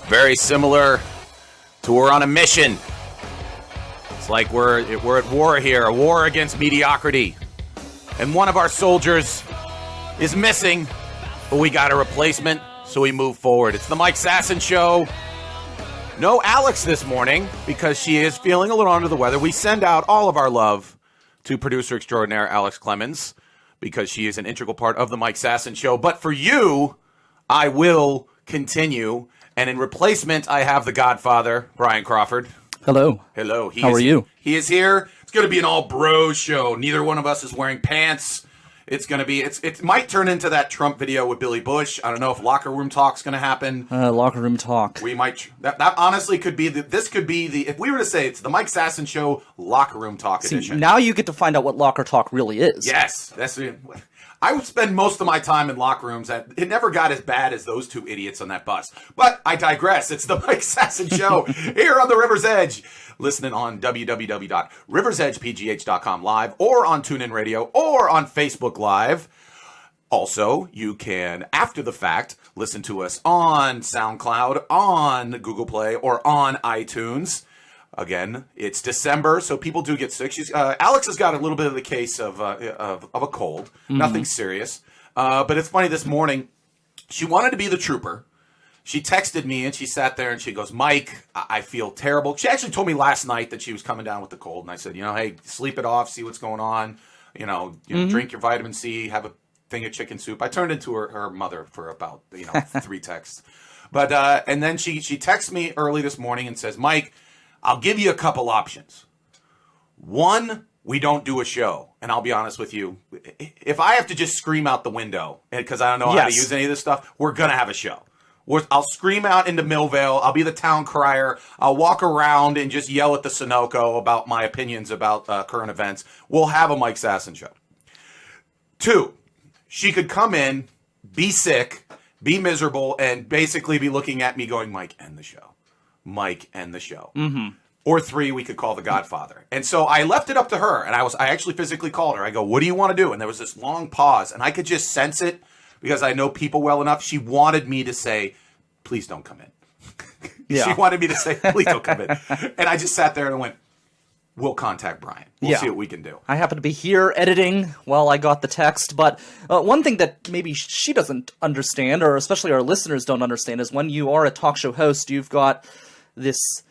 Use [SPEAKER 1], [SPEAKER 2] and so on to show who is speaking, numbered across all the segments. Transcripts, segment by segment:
[SPEAKER 1] Very similar to we're on a mission. It's like we're at war here, a war against mediocrity. And one of our soldiers is missing, but we got a replacement, so we move forward. It's the Mike Sasson Show. No Alex this morning because she is feeling a little under the weather. We send out all of our love to producer extraordinaire Alex Clemence because she is an integral part of the Mike Sasson Show. But for you, I will continue. And in replacement, I have the Godfather, Brian Crawford.
[SPEAKER 2] Hello.
[SPEAKER 1] Hello.
[SPEAKER 2] How are you?
[SPEAKER 1] He is here. It's going to be an all bro show. Neither one of us is wearing pants. It's going to be, it might turn into that Trump video with Billy Bush. I don't know if locker room talk's going to happen.
[SPEAKER 2] Locker room talk.
[SPEAKER 1] We might, that honestly could be, this could be the, if we were to say it's the Mike Sasson Show locker room talk edition.
[SPEAKER 2] Now you get to find out what locker talk really is.
[SPEAKER 1] Yes. I would spend most of my time in locker rooms. It never got as bad as those two idiots on that bus. But I digress. It's the Mike Sasson Show here on the River's Edge. Listening on www.riversedgepgh.com live or on TuneIn Radio or on Facebook Live. Also, you can, after the fact, listen to us on SoundCloud, on Google Play, or on iTunes. Again, it's December, so people do get sick. Alex has got a little bit of the case of a cold. Mm-hmm. Nothing serious. But it's funny, this morning, she wanted to be the trooper. She texted me, and she sat there, and she goes, Mike, I feel terrible. She actually told me last night that she was coming down with the cold, and I said, hey, sleep it off, see what's going on. Drink your vitamin C, have a thing of chicken soup. I turned into her mother for about 3 texts. But and then she texted me early this morning and says, Mike, I'll give you a couple options. One, we don't do a show. And I'll be honest with you, if I have to just scream out the window, because I don't know how to use any of this stuff, we're going to have a show. I'll scream out into Millvale. I'll be the town crier. I'll walk around and just yell at the Sunoco about my opinions about current events. We'll have a Mike Sasson Show. 2, she could come in, be sick, be miserable, and basically be looking at me going, Mike, end the show. Mike, end the show. Mm-hmm. Or 3, we could call the Godfather. And so I left it up to her, and I actually physically called her. I go, what do you want to do? And there was this long pause, and I could just sense it because I know people well enough. She wanted me to say, please don't come in. Yeah. She wanted me to say, please don't come in. And I just sat there and went, we'll contact Brian. We'll see what we can do.
[SPEAKER 2] I happen to be here editing while I got the text, but one thing that maybe she doesn't understand, or especially our listeners don't understand, is when you are a talk show host, you've got this,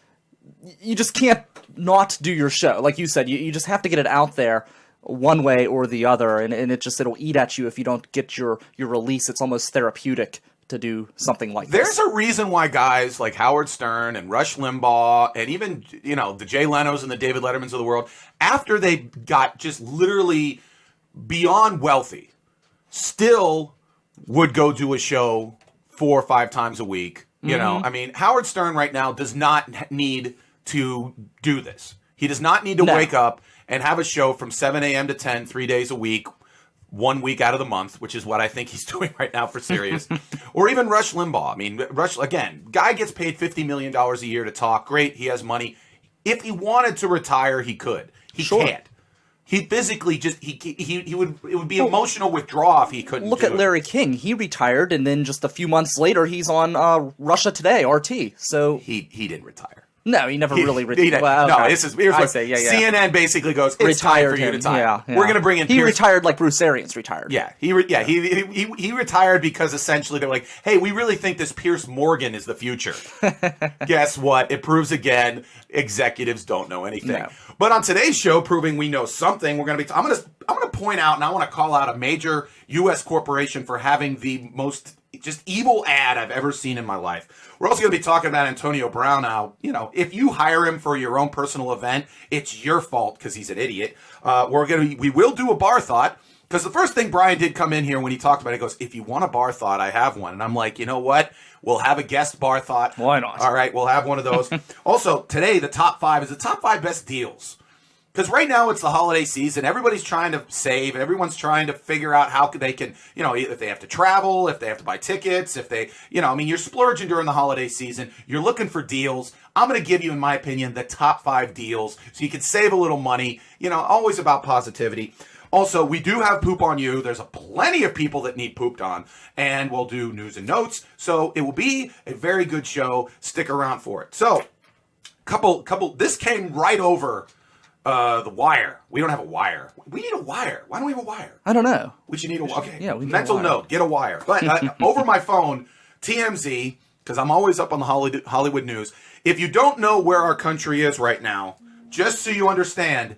[SPEAKER 2] you just can't not do your show. Like you said, you just have to get it out there one way or the other, and it'll eat at you if you don't get your release. It's almost therapeutic to do something like this.
[SPEAKER 1] There's a reason why guys like Howard Stern and Rush Limbaugh and even, the Jay Lenos and the David Lettermans of the world, after they got just literally beyond wealthy, still would go do a show 4 or 5 times a week. Howard Stern right now does not need to do this. He does not need to wake up and have a show from 7 a.m. to 10, 3 days a week, 1 week out of the month, which is what I think he's doing right now for Sirius. Or even Rush Limbaugh. Rush, again, guy gets paid $50 million a year to talk. Great, he has money. If he wanted to retire, he could. He can't. He physically just, he would, it would be emotional withdrawal if he couldn't
[SPEAKER 2] Look at Larry King. He retired, and then just a few months later, he's on Russia Today, RT. So
[SPEAKER 1] he didn't retire.
[SPEAKER 2] No, he never really retired. Well,
[SPEAKER 1] no, here's what CNN basically goes, it's time for you to retire.
[SPEAKER 2] Yeah.
[SPEAKER 1] We're going to bring in
[SPEAKER 2] He retired like Bruce Arians retired.
[SPEAKER 1] Yeah, he retired because essentially they're like, hey, we really think this Pierce Morgan is the future. Guess what? It proves again, executives don't know anything. No. But on today's show, proving we know something, I'm going to point out, and I want to call out a major U.S. corporation for having the most just evil ad I've ever seen in my life. We're also going to be talking about Antonio Brown now. If you hire him for your own personal event, it's your fault because he's an idiot. We will do a bar thought, because the first thing Brian did come in here when he talked about it, he goes, if you want a bar thought, I have one. And I'm like, you know what? We'll have a guest bar thought.
[SPEAKER 2] Why not?
[SPEAKER 1] All right, we'll have one of those. Also, today, the top 5 is the top 5 best deals. Because right now it's the holiday season. Everybody's trying to save. Everyone's trying to figure out how they can, if they have to travel, if they have to buy tickets, if they, you're splurging during the holiday season. You're looking for deals. I'm going to give you, in my opinion, the top 5 deals so you can save a little money. Always about positivity. Also, we do have Poop on You. There's plenty of people that need pooped on, and we'll do news and notes. So it will be a very good show. Stick around for it. So, this came right over the wire. We don't have a wire. We need a wire. Why don't we have a wire?
[SPEAKER 2] I don't know.
[SPEAKER 1] We should need a wire. Okay.
[SPEAKER 2] Yeah, we need
[SPEAKER 1] mental
[SPEAKER 2] a wire.
[SPEAKER 1] note. Get a wire. But over my phone, TMZ, because I'm always up on the Hollywood news. If you don't know where our country is right now, just so you understand,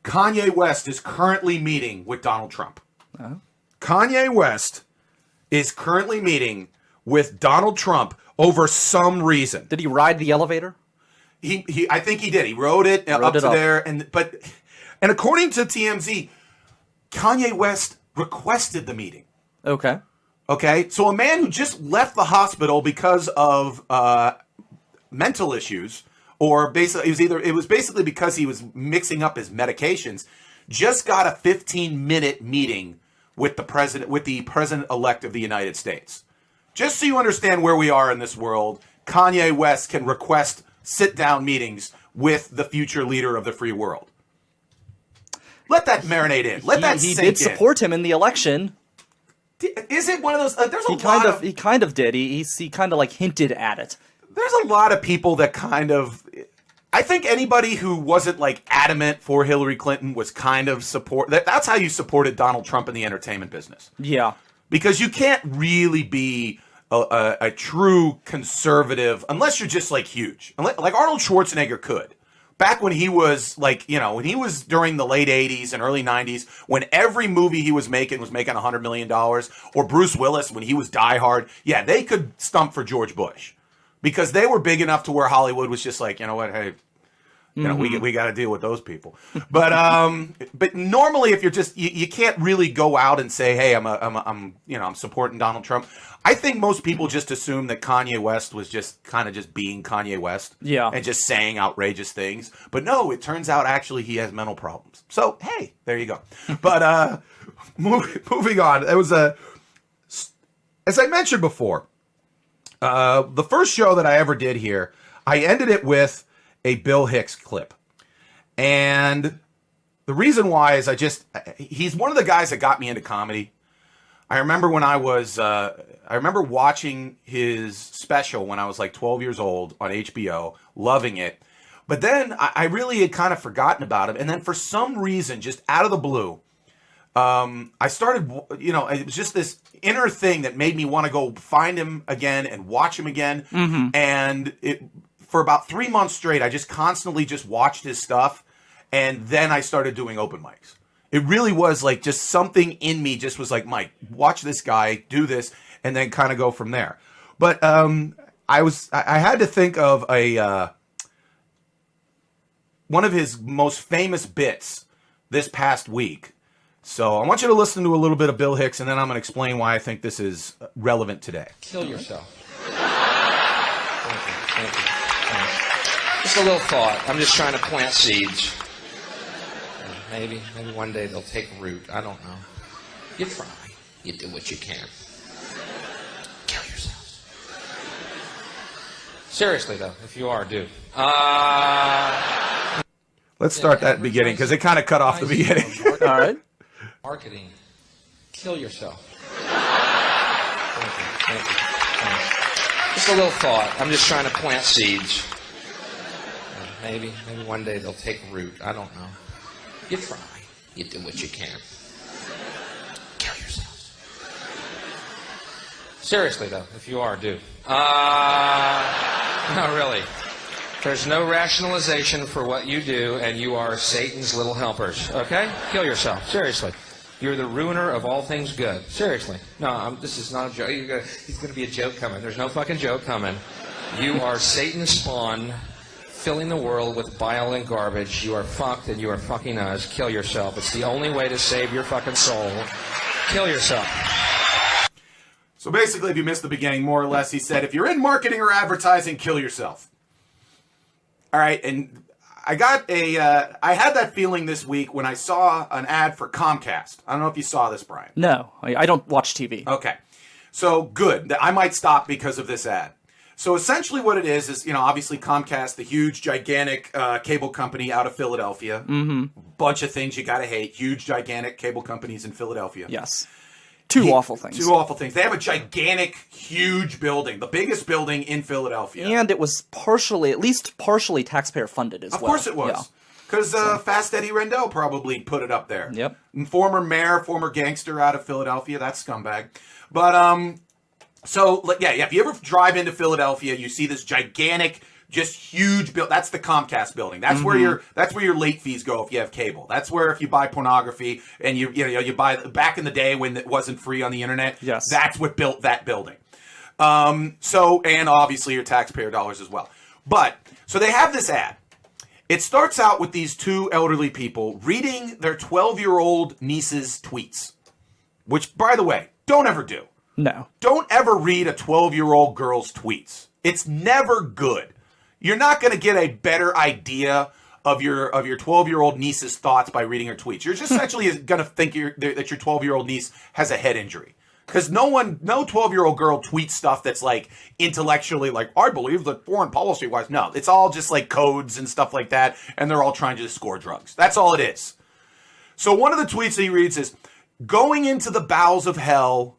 [SPEAKER 1] Kanye West is currently meeting with Donald Trump. Kanye West is currently meeting with Donald Trump over some reason.
[SPEAKER 2] Did he ride the elevator?
[SPEAKER 1] I think he did. He rode it up to there, and according to TMZ, Kanye West requested the meeting.
[SPEAKER 2] Okay.
[SPEAKER 1] Okay, so a man who just left the hospital because of mental issues, or basically it was basically because he was mixing up his medications, just got a 15-minute meeting with the president-elect of the United States. Just so you understand where we are in this world, Kanye West can request sit-down meetings with the future leader of the free world. Let that marinate in. Let that sink in.
[SPEAKER 2] He did support him in the election.
[SPEAKER 1] Is it one of those? There's a
[SPEAKER 2] He kind of did. He kind of like hinted at it.
[SPEAKER 1] There's a lot of people that kind of. I think anybody who wasn't like adamant for Hillary Clinton was kind of support. That's how you supported Donald Trump in the entertainment business.
[SPEAKER 2] Yeah, because
[SPEAKER 1] you can't really be a true conservative unless you're just like huge. Like Arnold Schwarzenegger could. Back when he was like, when he was during the late 80s and early 90s, when every movie he was making $100 million, or Bruce Willis when he was Die Hard, yeah, they could stump for George Bush because they were big enough to where Hollywood was just like, you know what, hey, we got to deal with those people. But normally if you're just, you can't really go out and say, hey, I'm supporting Donald Trump. I think most people just assume that Kanye West was just kind of just being Kanye West.
[SPEAKER 2] Yeah.
[SPEAKER 1] And just saying outrageous things. But no, it turns out actually he has mental problems. So, hey, there you go. But moving on. It was as I mentioned before, the first show that I ever did here, I ended it with a Bill Hicks clip. And the reason why is he's one of the guys that got me into comedy. I remember when I remember watching his special when I was like 12 years old on HBO, loving it. But then I really had kind of forgotten about him. And then for some reason, just out of the blue, I started, it was just this inner thing that made me want to go find him again and watch him again. Mm-hmm. And for about 3 months straight, I just constantly just watched his stuff. And then I started doing open mics. It really was like just something in me just was like, Mike, watch this guy, do this, and then kind of go from there. But I had to think of one of his most famous bits this past week. So I want you to listen to a little bit of Bill Hicks, and then I'm going to explain why I think this is relevant today.
[SPEAKER 3] Kill yourself. Thank you. Just a little thought. I'm just trying to plant seeds. Maybe one day they'll take root. I don't know. You try. You do what you can. Kill yourselves. Seriously, though, if you are, do.
[SPEAKER 1] Let's start that beginning, because it kind of cut off the beginning.
[SPEAKER 2] All right.
[SPEAKER 3] Marketing. Kill yourself. Thank you. Just a little thought. I'm just trying to plant seeds. Maybe one day they'll take root. I don't know. You try. You do what you can. Kill yourselves. Seriously, though, if you are, do. No, really. There's no rationalization for what you do, and you are Satan's little helpers, okay? Kill yourself. Seriously. You're the ruiner of all things good. Seriously. No, this is not a joke. He's going to be a joke coming. There's no fucking joke coming. You are Satan's spawn, filling the world with bile and garbage. You are fucked and you are fucking us. Kill yourself. It's the only way to save your fucking soul. Kill yourself.
[SPEAKER 1] So basically, if you missed the beginning, more or less, he said, if you're in marketing or advertising, kill yourself. All right, and I had that feeling this week when I saw an ad for Comcast. I don't know if you saw this, Brian.
[SPEAKER 2] No, I don't watch TV.
[SPEAKER 1] Okay. So, good. I might stop because of this ad. So essentially what it is, obviously Comcast, the huge, gigantic cable company out of Philadelphia. Mm-hmm. Bunch of things you gotta hate. Huge, gigantic cable companies in Philadelphia.
[SPEAKER 2] Yes. Two awful things.
[SPEAKER 1] They have a gigantic, huge building. The biggest building in Philadelphia.
[SPEAKER 2] And it was at least partially taxpayer funded as well.
[SPEAKER 1] Of course it was. Because Fast Eddie Rendell probably put it up there.
[SPEAKER 2] Yep.
[SPEAKER 1] And former mayor, former gangster out of Philadelphia. That scumbag. But, if you ever drive into Philadelphia, you see this gigantic, just huge building. That's the Comcast building. That's where your late fees go if you have cable. That's where if you buy pornography and you buy back in the day when it wasn't free on the internet.
[SPEAKER 2] Yes.
[SPEAKER 1] That's what built that building. And obviously your taxpayer dollars as well. So they have this ad. It starts out with these two elderly people reading their 12-year-old niece's tweets, which, by the way, don't ever do.
[SPEAKER 2] No.
[SPEAKER 1] Don't ever read a 12-year-old girl's tweets. It's never good. You're not going to get a better idea of your 12-year-old niece's thoughts by reading her tweets. You're just essentially going to think that your 12-year-old niece has a head injury. Because no 12-year-old girl tweets stuff that's like intellectually like, I believe that foreign policy wise. No, it's all just like codes and stuff like that. And they're all trying to score drugs. That's all it is. So one of the tweets that he reads is, going into the bowels of hell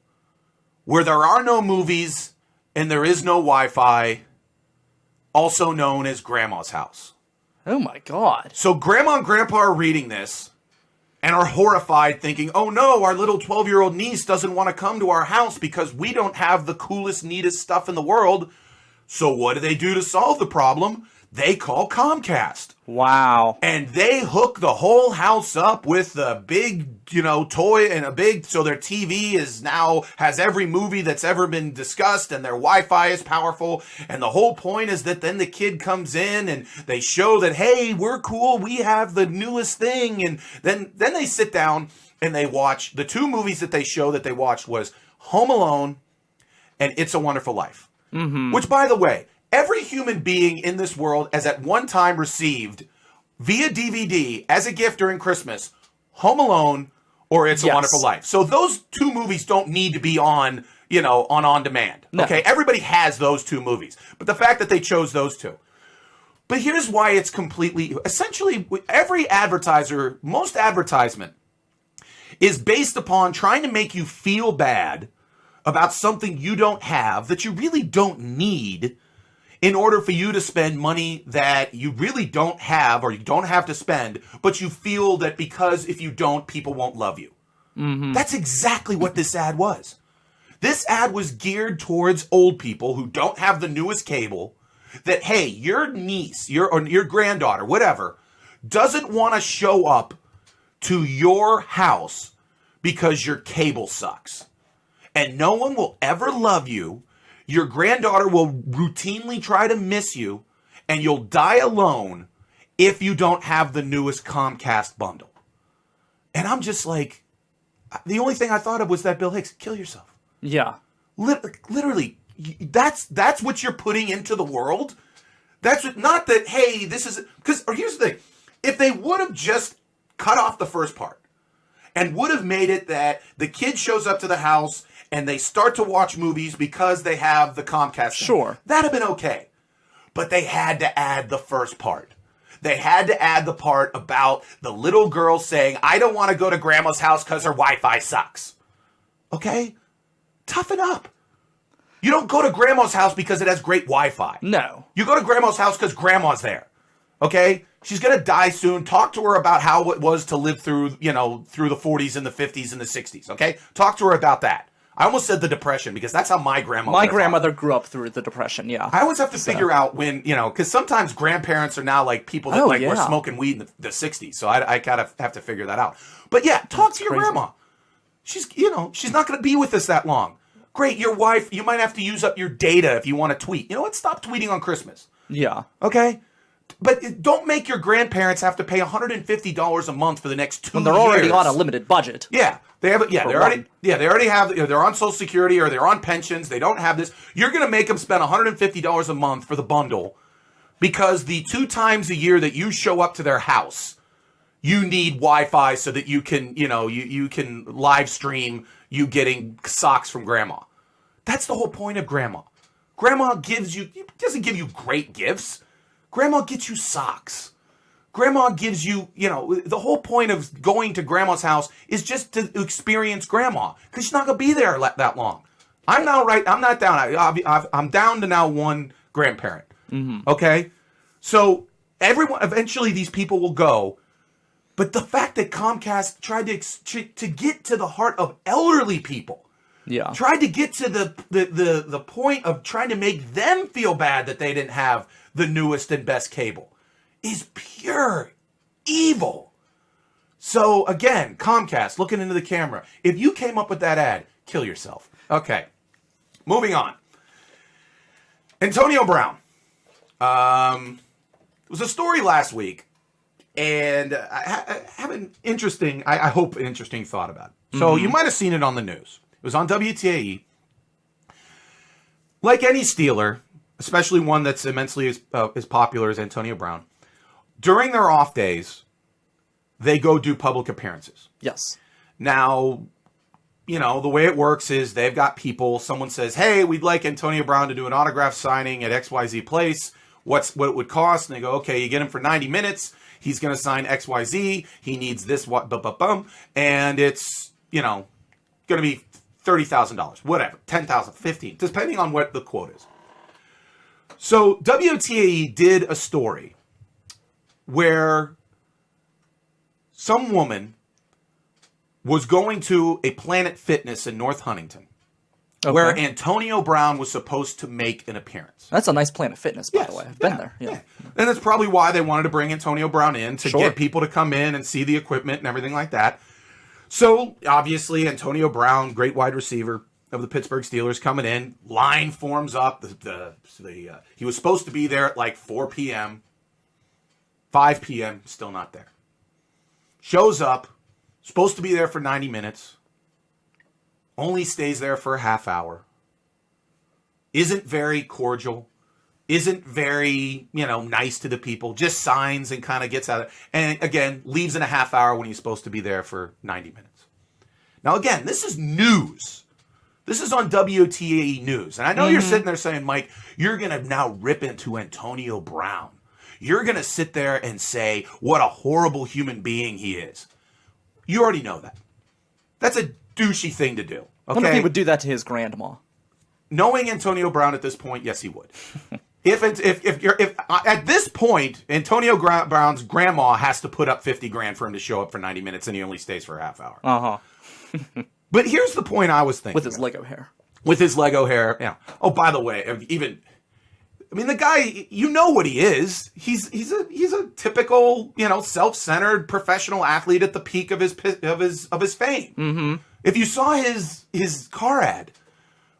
[SPEAKER 1] where there are no movies and there is no Wi-Fi, also known as Grandma's house.
[SPEAKER 2] Oh my God.
[SPEAKER 1] So Grandma and Grandpa are reading this and are horrified, thinking, oh no, our little 12-year-old niece doesn't want to come to our house because we don't have the coolest, neatest stuff in the world. So what do they do to solve the problem? They call Comcast.
[SPEAKER 2] Wow.
[SPEAKER 1] And they hook the whole house up with a big, toy and so their TV has every movie that's ever been discussed and their Wi-Fi is powerful. And the whole point is that then the kid comes in and they show that, hey, we're cool. We have the newest thing. And then they sit down and they watch the two movies that they watched was Home Alone and It's a Wonderful Life. Mm-hmm. Which, by the way, every human being in this world has at one time received via DVD as a gift during Christmas, Home Alone or It's a Wonderful Life. So those two movies don't need to be on demand.
[SPEAKER 2] No.
[SPEAKER 1] Okay, everybody has those two movies. But the fact that they chose those two. But here's why it's essentially every advertiser, most advertisement is based upon trying to make you feel bad about something you don't have that you really don't need in order for you to spend money that you really don't have or you don't have to spend, but you feel that because if you don't, people won't love you. Mm-hmm. That's exactly what this ad was. This ad was geared towards old people who don't have the newest cable, that, hey, your niece, your granddaughter, whatever, doesn't want to show up to your house because your cable sucks. And no one will ever love you. Your granddaughter will routinely try to miss you, and you'll die alone if you don't have the newest Comcast bundle. And I'm just like, the only thing I thought of was that Bill Hicks, kill yourself.
[SPEAKER 2] Yeah.
[SPEAKER 1] Literally, that's what you're putting into the world. That's what, not that, hey, this is, here's the thing. If they would have just cut off the first part and would have made it that the kid shows up to the house and they start to watch movies because they have the Comcast.
[SPEAKER 2] Sure.
[SPEAKER 1] That'd have been okay. But they had to add the first part. They had to add the part about the little girl saying, I don't want to go to Grandma's house because her Wi-Fi sucks. Okay? Toughen up. You don't go to Grandma's house because it has great Wi-Fi.
[SPEAKER 2] No.
[SPEAKER 1] You go to Grandma's house because Grandma's there. Okay? She's going to die soon. Talk to her about how it was to live through the 40s and the 50s and the 60s. Okay? Talk to her about that. I almost said the Depression because that's how my grandmother
[SPEAKER 2] grew up through the Depression, yeah.
[SPEAKER 1] I always have to figure out when, because sometimes grandparents are now like people that were smoking weed in the 60s. So I kind of have to figure that out. But yeah, talk to your grandma. She's, she's not going to be with us that long. Great, your wife, you might have to use up your data if you want to tweet. You know what? Stop tweeting on Christmas.
[SPEAKER 2] Yeah.
[SPEAKER 1] Okay? But don't make your grandparents have to pay $150 a month for the next 2 years.
[SPEAKER 2] When they're already on a limited budget.
[SPEAKER 1] Yeah. They already have, they're on Social Security or they're on pensions. They don't have this. You're going to make them spend $150 a month for the bundle because the 2 times a year that you show up to their house, you need Wi-Fi so that you can, you can live stream you getting socks from grandma. That's the whole point of grandma. Grandma doesn't give you great gifts. Grandma gets you socks. Grandma gives you, the whole point of going to grandma's house is just to experience grandma, because she's not going to be there that long. I'm not down. I'm down to now one grandparent. Mm-hmm. Okay? So eventually these people will go. But the fact that Comcast tried to get to the heart of elderly people, tried to get to the point of trying to make them feel bad that they didn't have the newest and best cable, is pure evil. So again, Comcast, looking into the camera, if you came up with that ad, kill yourself. Okay, moving on. Antonio Brown. It was a story last week, and I have an interesting, I hope an interesting thought about it. So you might have seen it on the news. It was on WTAE. Like any Steeler, especially one that's immensely as popular as Antonio Brown, during their off days, they go do public appearances.
[SPEAKER 2] Yes. Now,
[SPEAKER 1] the way it works is they've got people, someone says, hey, we'd like Antonio Brown to do an autograph signing at XYZ place. What it would cost? And they go, okay, you get him for 90 minutes. He's going to sign XYZ. He needs this, and it's, going to be $30,000, whatever, $10,000, $15,000, depending on what the quote is. So WTAE did a story where some woman was going to a Planet Fitness in North Huntington, where Antonio Brown was supposed to make an appearance.
[SPEAKER 2] That's a nice Planet Fitness, by the way. I've been there. Yeah.
[SPEAKER 1] And that's probably why they wanted to bring Antonio Brown in, to get people to come in and see the equipment and everything like that. So, obviously, Antonio Brown, great wide receiver of the Pittsburgh Steelers, coming in. Line forms up. He was supposed to be there at like 4 p.m., 5 p.m., still not there. Shows up, supposed to be there for 90 minutes, only stays there for a half hour, isn't very cordial, isn't very, nice to the people, just signs and kind of gets out of, and again, leaves in a half hour when he's supposed to be there for 90 minutes. Now again, this is news. This is on WTAE News. And I know you're sitting there saying, Mike, you're going to now rip into Antonio Brown. You're going to sit there and say what a horrible human being he is. You already know that. That's a douchey thing to do. Okay?
[SPEAKER 2] I wonder if he would do that to his grandma.
[SPEAKER 1] Knowing Antonio Brown at this point, yes, he would. If at this point, Antonio Brown's grandma has to put up $50,000 for him to show up for 90 minutes, and he only stays for a half hour. But here's the point I was thinking.
[SPEAKER 2] With his Lego hair.
[SPEAKER 1] With his Lego hair. Yeah. Oh, by the way, the guy, you know what he is. He's a typical, self-centered professional athlete at the peak of his fame. Mm-hmm. If you saw his car ad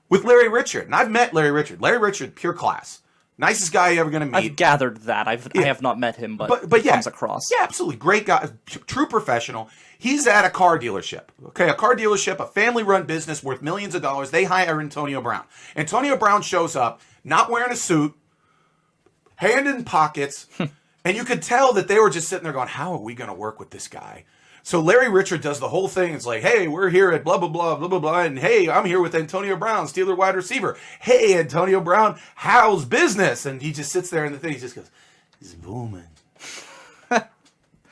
[SPEAKER 1] with Larry Richard, and I've met Larry Richard. Larry Richard, pure class. Nicest guy you're ever going to meet.
[SPEAKER 2] I've gathered that. I have not met him, but
[SPEAKER 1] yeah,
[SPEAKER 2] comes across.
[SPEAKER 1] Yeah, absolutely. Great guy. True professional. He's at a car dealership. Okay, a car dealership, a family-run business worth millions of dollars. They hire Antonio Brown. Antonio Brown shows up, not wearing a suit, hand in pockets, and you could tell that they were just sitting there going, how are we going to work with this guy? So Larry Richard does the whole thing. It's like, hey, we're here at blah, blah, blah, blah, blah, blah. And hey, I'm here with Antonio Brown, Steeler wide receiver. Hey, Antonio Brown, how's business? And he just sits there in the thing. He just goes, it's booming.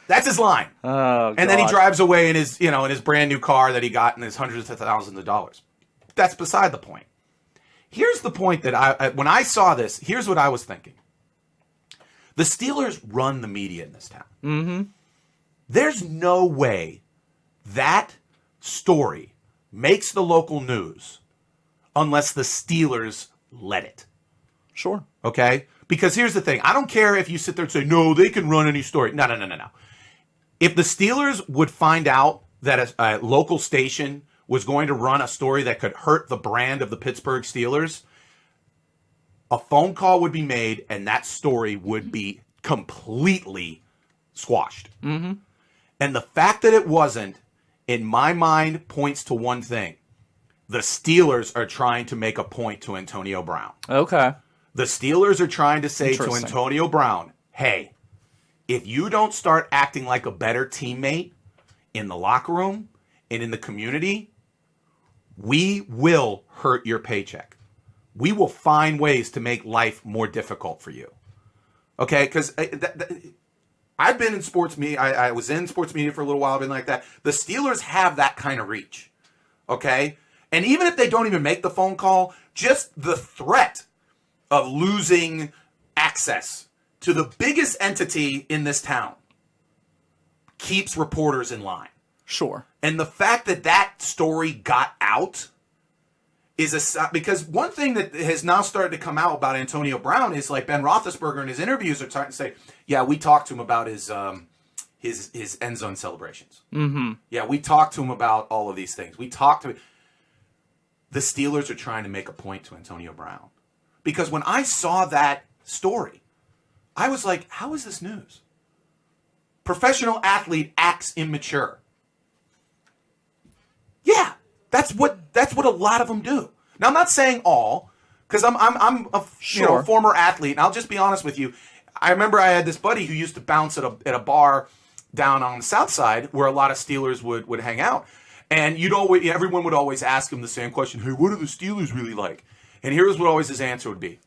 [SPEAKER 1] That's his line.
[SPEAKER 2] Oh,
[SPEAKER 1] and then he drives away in his brand new car that he got in his hundreds of thousands of dollars. That's beside the point. Here's the point that when I saw this, here's what I was thinking. The Steelers run the media in this town.
[SPEAKER 2] Mm-hmm.
[SPEAKER 1] There's no way that story makes the local news unless the Steelers let it.
[SPEAKER 2] Sure.
[SPEAKER 1] Okay? Because here's the thing. I don't care if you sit there and say, no, they can run any story. No. If the Steelers would find out that a local station was going to run a story that could hurt the brand of the Pittsburgh Steelers, a phone call would be made and that story would be completely squashed.
[SPEAKER 2] Mm-hmm.
[SPEAKER 1] And the fact that it wasn't, in my mind, points to one thing. The Steelers are trying to make a point to Antonio Brown.
[SPEAKER 2] Okay.
[SPEAKER 1] The Steelers are trying to say to Antonio Brown, hey, if you don't start acting like a better teammate in the locker room and in the community, we will hurt your paycheck. we will find ways to make life more difficult for you. Okay? Because I've been in sports media. I was in sports media for a little while, been like that. The Steelers have that kind of reach. Okay? And even if they don't even make the phone call, just the threat of losing access to the biggest entity in this town keeps reporters in line.
[SPEAKER 2] Sure. And
[SPEAKER 1] the fact that that story got out is because one thing that has now started to come out about Antonio Brown is like Ben Roethlisberger in his interviews are starting to say, yeah, we talked to him about his end zone celebrations. Mm-hmm. Yeah, we talked to him about all of these things. We talked to him. The Steelers are trying to make a point to Antonio Brown. Because when I saw that story, I was like, how is this news? Professional athlete acts immature. Yeah, that's what a lot of them do. Now, I'm not saying all, because I'm a former athlete, and I'll just be honest with you. I remember I had this buddy who used to bounce at a bar down on the south side where a lot of Steelers would hang out. And everyone would always ask him the same question, hey, what are the Steelers really like? And here's what always his answer would be.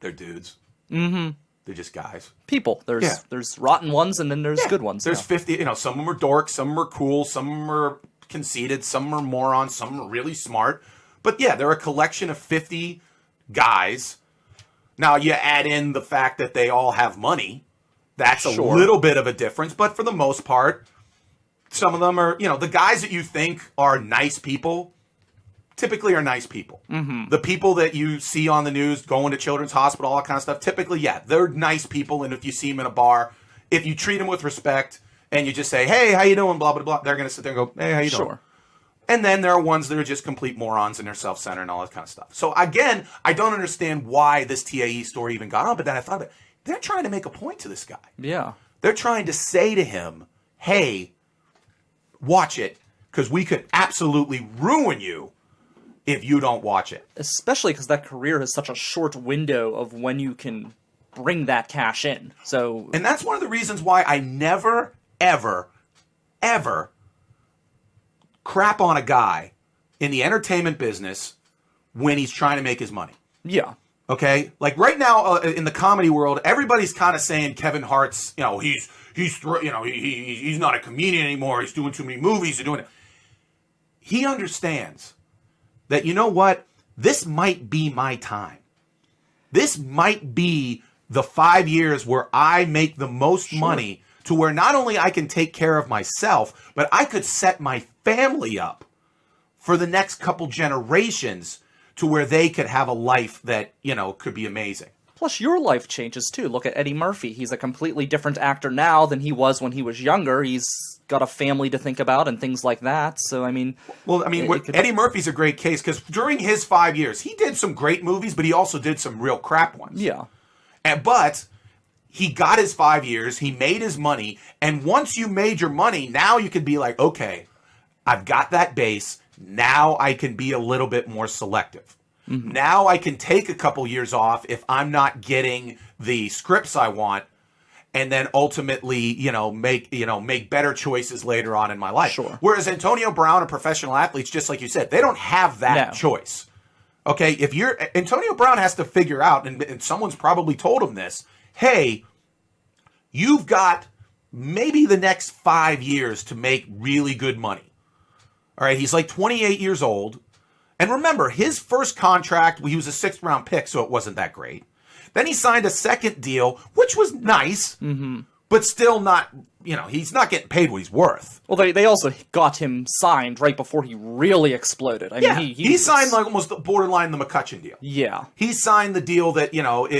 [SPEAKER 1] They're dudes. Mm-hmm. They're just guys.
[SPEAKER 2] People. There's rotten ones and then there's good ones.
[SPEAKER 1] There's 50, some of them are dorks, some of them are cool, some of them are conceited, some of them are morons, some of them are really smart. But yeah, they're a collection of 50 guys. Now you add in the fact that they all have money. That's a little bit of a difference. But for the most part, some of them are, the guys that you think are nice people typically are nice people. Mm-hmm. The people that you see on the news going to Children's Hospital, all that kind of stuff, typically, they're nice people. And if you see them in a bar, if you treat them with respect and you just say, hey, how you doing, blah, blah, blah, they're going to sit there and go, hey, how you doing? Sure. And then there are ones that are just complete morons and they're self-centered and all that kind of stuff. So again, I don't understand why this TAE story even got on, but then I thought of it. They're trying to make a point to this guy.
[SPEAKER 2] Yeah.
[SPEAKER 1] They're trying to say to him, hey, watch it, because we could absolutely ruin you if you don't watch it.
[SPEAKER 2] Especially because that career has such a short window of when you can bring that cash in.
[SPEAKER 1] And that's one of the reasons why I never, ever, ever crap on a guy in the entertainment business when he's trying to make his money.
[SPEAKER 2] Yeah.
[SPEAKER 1] Okay? Like right now in the comedy world, everybody's kind of saying Kevin Hart's, he's not a comedian anymore. He's doing too many movies. He's doing it. He understands that, you know what? This might be my time. This might be the 5 years where I make the most money to where not only I can take care of myself, but I could set my family up for the next couple generations to where they could have a life that, could be amazing.
[SPEAKER 2] Plus, your life changes, too. Look at Eddie Murphy. He's a completely different actor now than he was when he was younger. He's got a family to think about and things like that. So,
[SPEAKER 1] Eddie Murphy's a great case because during his 5 years, he did some great movies, but he also did some real crap ones.
[SPEAKER 2] Yeah.
[SPEAKER 1] But he got his 5 years, he made his money, and once you made your money, now you could be like, okay, I've got that base, now I can be a little bit more selective. Mm-hmm. Now I can take a couple years off if I'm not getting the scripts I want, and then ultimately, make better choices later on in my life.
[SPEAKER 2] Sure.
[SPEAKER 1] Whereas Antonio Brown and professional athletes, just like you said, they don't have that choice. Okay, Antonio Brown has to figure out, and someone's probably told him this, hey, you've got maybe the next 5 years to make really good money. All right, he's like 28 years old. And remember, his first contract, he was a 6th round pick, so it wasn't that great. Then he signed a second deal, which was nice, but still not, he's not getting paid what he's worth.
[SPEAKER 2] Well, they also got him signed right before he really exploded.
[SPEAKER 1] He signed like almost borderline the McCutcheon deal.
[SPEAKER 2] Yeah.
[SPEAKER 1] He signed the deal that,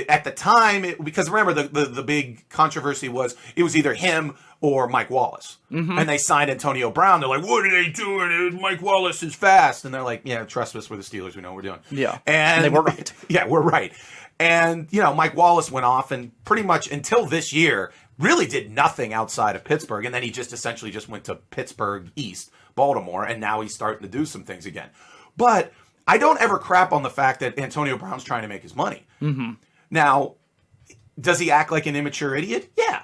[SPEAKER 1] at the time, because remember, the big controversy was it was either him or Mike Wallace. Mm-hmm. And they signed Antonio Brown. They're like, what are they doing? Mike Wallace is fast. And they're like, yeah, trust us, we're the Steelers. We know what we're doing.
[SPEAKER 2] Yeah.
[SPEAKER 1] And
[SPEAKER 2] they were right.
[SPEAKER 1] Yeah, we're right. And, Mike Wallace went off and pretty much until this year really did nothing outside of Pittsburgh. And then he just essentially just went to Pittsburgh East, Baltimore, and now he's starting to do some things again. But I don't ever crap on the fact that Antonio Brown's trying to make his money. Mm-hmm. Now, does he act like an immature idiot? Yeah.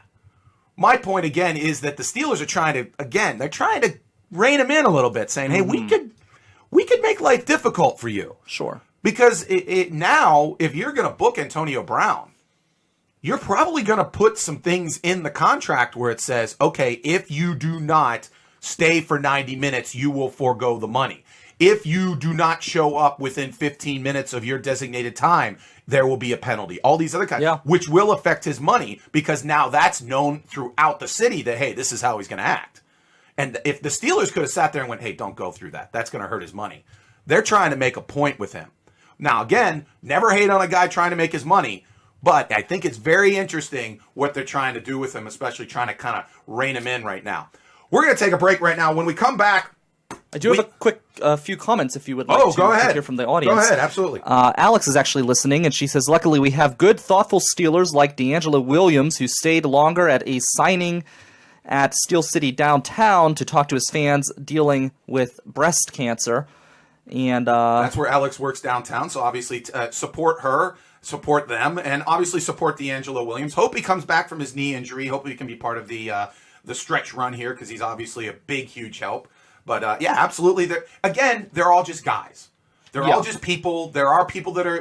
[SPEAKER 1] My point, again, is that the Steelers are trying to rein him in a little bit, saying, hey, we could make life difficult for you.
[SPEAKER 2] Sure.
[SPEAKER 1] Because now, if you're going to book Antonio Brown, you're probably going to put some things in the contract where it says, okay, if you do not stay for 90 minutes, you will forego the money. If you do not show up within 15 minutes of your designated time, there will be a penalty. All these other kinds, which will affect his money because now that's known throughout the city that, hey, this is how he's going to act. And if the Steelers could have sat there and went, hey, don't go through that. That's going to hurt his money. They're trying to make a point with him. Now, again, never hate on a guy trying to make his money, but I think it's very interesting what they're trying to do with him, especially trying to kind of rein him in right now. We're going to take a break right now. When we come back,
[SPEAKER 2] I do have a quick few comments if you would like to hear from the audience.
[SPEAKER 1] Go ahead, absolutely.
[SPEAKER 2] Alex is actually listening, and she says, luckily we have good, thoughtful Steelers like D'Angelo Williams, who stayed longer at a signing at Steel City downtown to talk to his fans dealing with breast cancer. And
[SPEAKER 1] that's where Alex works downtown, so obviously support her, support them, and obviously support D'Angelo Williams. Hope he comes back from his knee injury. Hope he can be part of the stretch run here because he's obviously a big, huge help. But, yeah, absolutely. They're all just guys. They're all just people. There are people that are,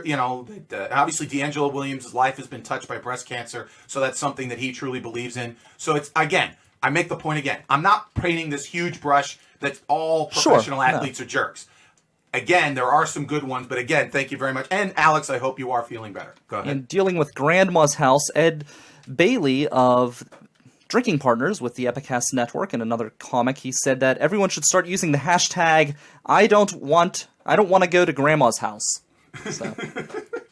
[SPEAKER 1] obviously D'Angelo Williams' life has been touched by breast cancer, so that's something that he truly believes in. So it's, again, I make the point again. I'm not painting this huge brush that all professional athletes are jerks. Again, there are some good ones, but again, thank you very much. And, Alex, I hope you are feeling better. Go ahead.
[SPEAKER 2] And dealing with Grandma's House, Ed Bailey of Drinking Partners with the Epicast Network and another comic, he said that everyone should start using the hashtag I don't want to go to Grandma's house. So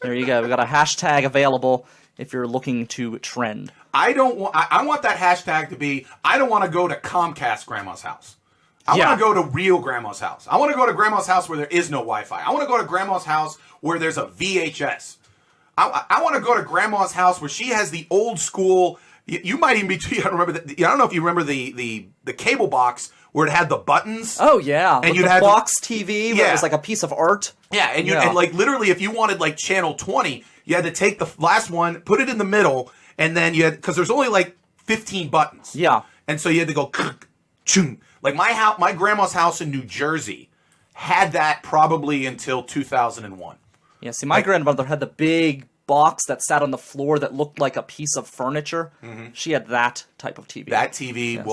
[SPEAKER 2] there you go. We got a hashtag available if you're looking to trend.
[SPEAKER 1] I want that hashtag to be I don't want to go to Comcast Grandma's house. I want to go to real Grandma's house. I want to go to Grandma's house where there is no Wi-Fi. I want to go to Grandma's house where there's a VHS. I want to go to Grandma's house where she has the old school. You might even be. I don't know if you remember the cable box where it had the buttons.
[SPEAKER 2] Oh yeah,
[SPEAKER 1] and
[SPEAKER 2] you had the box TV where it was like a piece of art.
[SPEAKER 1] Yeah, and like literally, if you wanted like channel 20, you had to take the last one, put it in the middle, and then you had because there's only like 15 buttons.
[SPEAKER 2] Yeah,
[SPEAKER 1] and so you had to go. Like my grandma's house in New Jersey had that probably until 2001.
[SPEAKER 2] Yeah, see, my grandmother had the big box that sat on the floor that looked like a piece of furniture. Mm-hmm. She had that type of TV.
[SPEAKER 1] That TV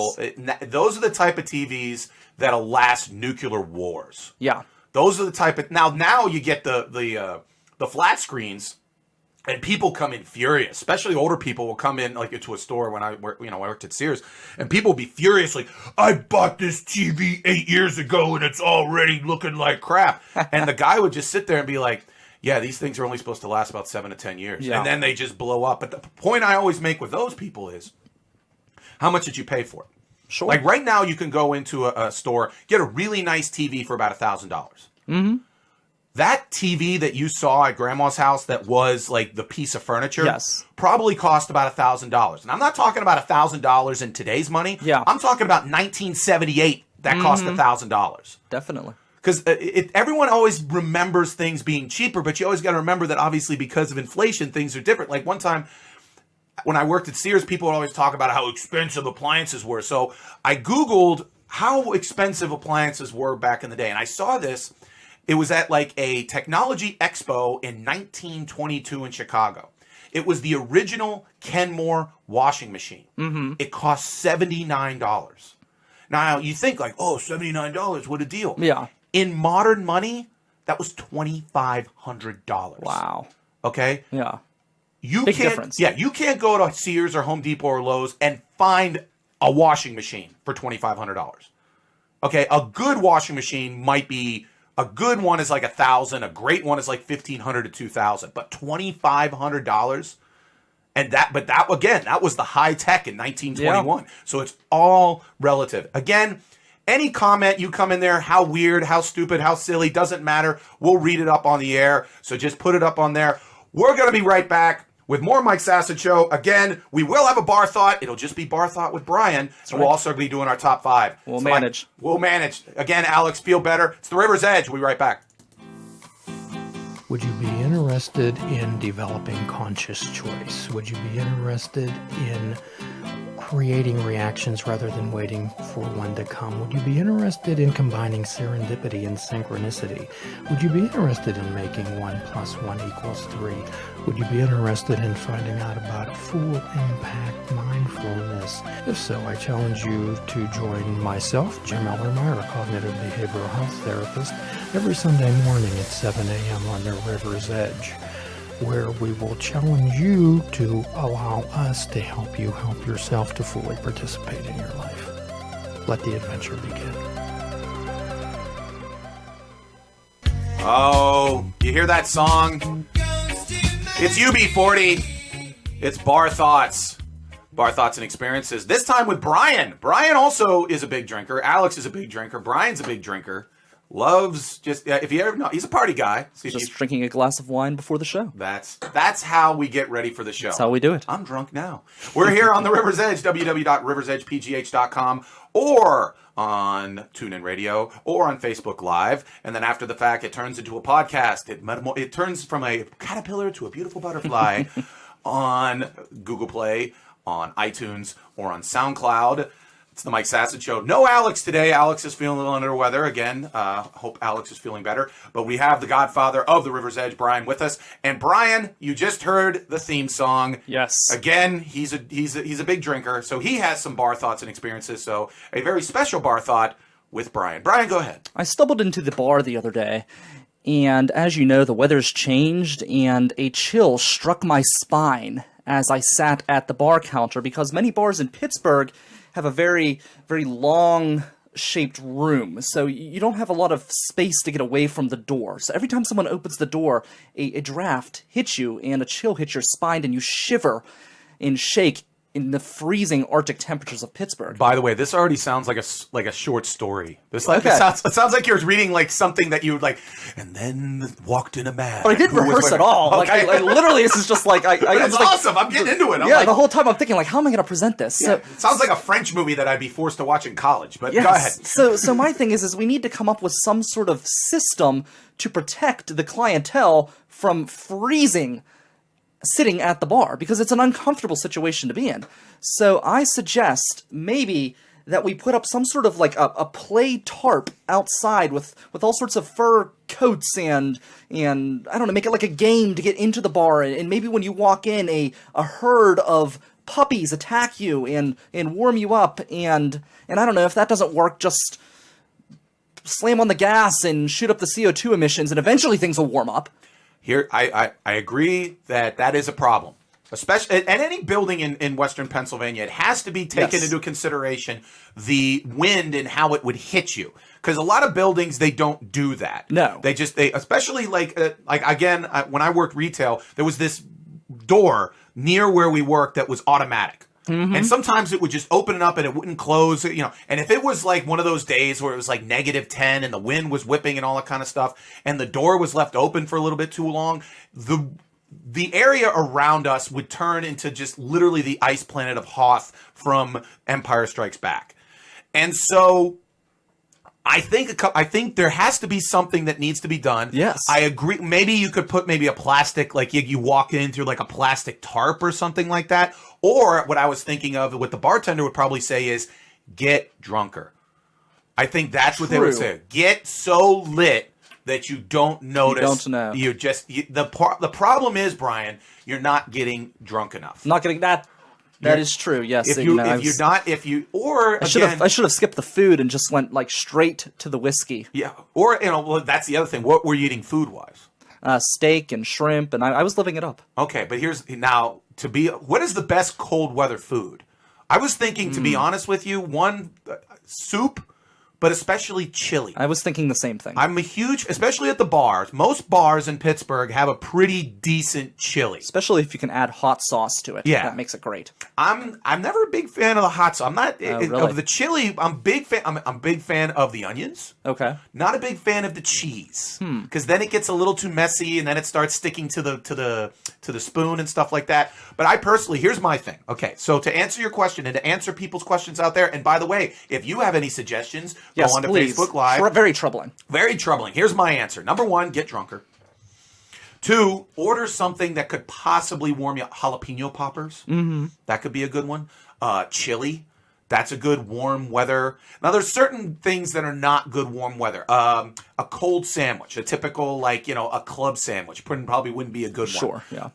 [SPEAKER 1] those are the type of TVs that'll last nuclear wars.
[SPEAKER 2] Yeah,
[SPEAKER 1] those are the type of now you get the flat screens. And people come in furious, especially older people will come in like into a store when I worked at Sears, and people will be furious like, I bought this TV 8 years ago and it's already looking like crap. And the guy would just sit there and be like, yeah, these things are only supposed to last about 7 to 10 years. Yeah. And then they just blow up. But the point I always make with those people is, how much did you pay for it?
[SPEAKER 2] Sure.
[SPEAKER 1] Like right now you can go into a store, get a really nice TV for about $1,000. Mm-hmm. That TV that you saw at Grandma's house that was like the piece of furniture probably cost about $1,000. And I'm not talking about $1,000 in today's money.
[SPEAKER 2] Yeah.
[SPEAKER 1] I'm talking about 1978 that cost $1,000.
[SPEAKER 2] Definitely.
[SPEAKER 1] Because everyone always remembers things being cheaper, but you always got to remember that obviously because of inflation, things are different. Like one time when I worked at Sears, people would always talk about how expensive appliances were. So I Googled how expensive appliances were back in the day. And I saw this. It was at like a technology expo in 1922 in Chicago. It was the original Kenmore washing machine. Mm-hmm. It cost $79. Now you think like, oh, $79, what a deal.
[SPEAKER 2] Yeah.
[SPEAKER 1] In modern money, that was $2,500.
[SPEAKER 2] Wow.
[SPEAKER 1] Okay?
[SPEAKER 2] Yeah.
[SPEAKER 1] Big difference. Yeah, you can't go to Sears or Home Depot or Lowe's and find a washing machine for $2,500. Okay? A good washing machine might be a good one is like $1,000. A great one is like $1,500 to $2,000. But $2,500, and that was the high tech in 1921. Yeah. So it's all relative. Again, any comment you come in there, how weird, how stupid, how silly, doesn't matter. We'll read it up on the air. So just put it up on there. We're gonna be right back with more Mike Sasson Show. Again, we will have a bar thought. It'll just be bar thought with Brian. That's right. We'll also be doing our top 5.
[SPEAKER 2] We'll manage.
[SPEAKER 1] We'll manage. Again, Alex, feel better. It's the River's Edge. We'll be right back.
[SPEAKER 4] Would you be interested in developing conscious choice? Would you be interested in creating reactions rather than waiting for one to come? Would you be interested in combining serendipity and synchronicity? Would you be interested in making 1 + 1 = 3? Would you be interested in finding out about full impact mindfulness? If so, I challenge you to join myself, Jim Ellermeyer, a cognitive behavioral health therapist, every Sunday morning at 7 a.m. on the River's Edge, where we will challenge you to allow us to help you help yourself to fully participate in your life. Let the adventure begin.
[SPEAKER 1] Oh, you hear that song? It's UB40. It's Bar Thoughts. Bar Thoughts and Experiences. This time with Brian. Brian also is a big drinker. Alex is a big drinker. Brian's a big drinker. Loves just, if you ever know, he's a party guy. So
[SPEAKER 2] Just drinking a glass of wine before the show.
[SPEAKER 1] That's how we get ready for the show.
[SPEAKER 2] That's how we do it.
[SPEAKER 1] I'm drunk now. We're here on the River's Edge, www.riversedgepgh.com, or on TuneIn Radio, or on Facebook Live. And then after the fact, it turns into a podcast. It turns from a caterpillar to a beautiful butterfly on Google Play, on iTunes, or on SoundCloud. It's the Mike Sasson Show. No Alex today. Alex is feeling a little under the weather again. Hope Alex is feeling better. But we have the godfather of the River's Edge, Brian, with us. And Brian, you just heard the theme song.
[SPEAKER 2] Yes.
[SPEAKER 1] Again, he's a big drinker, so he has some bar thoughts and experiences. So a very special bar thought with Brian. Brian, go ahead.
[SPEAKER 2] I stumbled into the bar the other day, and as you know, the weather's changed, and a chill struck my spine as I sat at the bar counter, because many bars in Pittsburgh have a very, very long-shaped room, so you don't have a lot of space to get away from the door. So every time someone opens the door, a draft hits you, and a chill hits your spine, and you shiver and shake in the freezing Arctic temperatures of Pittsburgh.
[SPEAKER 1] By the way, this already sounds like a short story. It sounds like you're reading like something that you would like, and then walked in a man.
[SPEAKER 2] But I didn't rehearse at all.
[SPEAKER 1] Okay.
[SPEAKER 2] Like, I literally, this is just like...
[SPEAKER 1] It's awesome. I'm getting into it.
[SPEAKER 2] The whole time I'm thinking, like, how am I going to present this?
[SPEAKER 1] Yeah, it sounds like a French movie that I'd be forced to watch in college, but
[SPEAKER 2] yes.
[SPEAKER 1] Go ahead.
[SPEAKER 2] So my thing is we need to come up with some sort of system to protect the clientele from freezing sitting at the bar, because it's an uncomfortable situation to be in. So I suggest maybe that we put up some sort of like a play tarp outside with all sorts of fur coats and I don't know, make it like a game to get into the bar, and maybe when you walk in, a herd of puppies attack you and warm you up, and I don't know, if that doesn't work, just slam on the gas and shoot up the CO2 emissions, and eventually things will warm up.
[SPEAKER 1] Here, I agree that is a problem. Especially at any building in Western Pennsylvania, it has to be taken into consideration the wind and how it would hit you. Because a lot of buildings, they don't do that.
[SPEAKER 2] No.
[SPEAKER 1] They especially like again, when I worked retail, there was this door near where we worked that was automatic. Mm-hmm. And sometimes it would just open it up and it wouldn't close, and if it was like one of those days where it was like -10 and the wind was whipping and all that kind of stuff, and the door was left open for a little bit too long, the area around us would turn into just literally the ice planet of Hoth from Empire Strikes Back. And so I think there has to be something that needs to be done.
[SPEAKER 2] Yes.
[SPEAKER 1] I agree. Maybe you could put a plastic, like you walk in through like a plastic tarp or something like that. Or what I was thinking of, what the bartender would probably say is, get drunker. I think that's what they would say. Get so lit that you don't notice.
[SPEAKER 2] You don't know.
[SPEAKER 1] The problem is, Brian, you're not getting drunk enough.
[SPEAKER 2] Not getting that. That is true. Yes.
[SPEAKER 1] I
[SPEAKER 2] should have skipped the food and just went like straight to the whiskey.
[SPEAKER 1] Yeah. Or well, that's the other thing. What were you eating food wise?
[SPEAKER 2] Steak and shrimp, and I was living it up.
[SPEAKER 1] Okay, but what is the best cold weather food? I was thinking, to be honest with you, soup, but especially chili.
[SPEAKER 2] I was thinking the same thing.
[SPEAKER 1] I'm a huge, especially at the bars. Most bars in Pittsburgh have a pretty decent chili.
[SPEAKER 2] Especially if you can add hot sauce to it.
[SPEAKER 1] Yeah.
[SPEAKER 2] That makes it great.
[SPEAKER 1] I'm never a big fan of the hot sauce. I'm not
[SPEAKER 2] really?
[SPEAKER 1] of the chili. I'm a big fan of the onions.
[SPEAKER 2] Okay.
[SPEAKER 1] Not a big fan of the cheese. Because then it gets a little too messy, and then it starts sticking to the spoon and stuff like that. But I personally, here's my thing. Okay, so to answer your question and to answer people's questions out there, and by the way, if you have any suggestions, go on to
[SPEAKER 2] please.
[SPEAKER 1] Facebook Live.
[SPEAKER 2] Very troubling.
[SPEAKER 1] Very troubling. Here's my answer. Number one, get drunker. 2, order something that could possibly warm you. Jalapeno poppers. Mm-hmm. That could be a good one. Chili. That's a good warm weather. Now, there's certain things that are not good warm weather. A cold sandwich, a typical, a club sandwich, probably wouldn't be a good one.
[SPEAKER 2] Sure, yeah.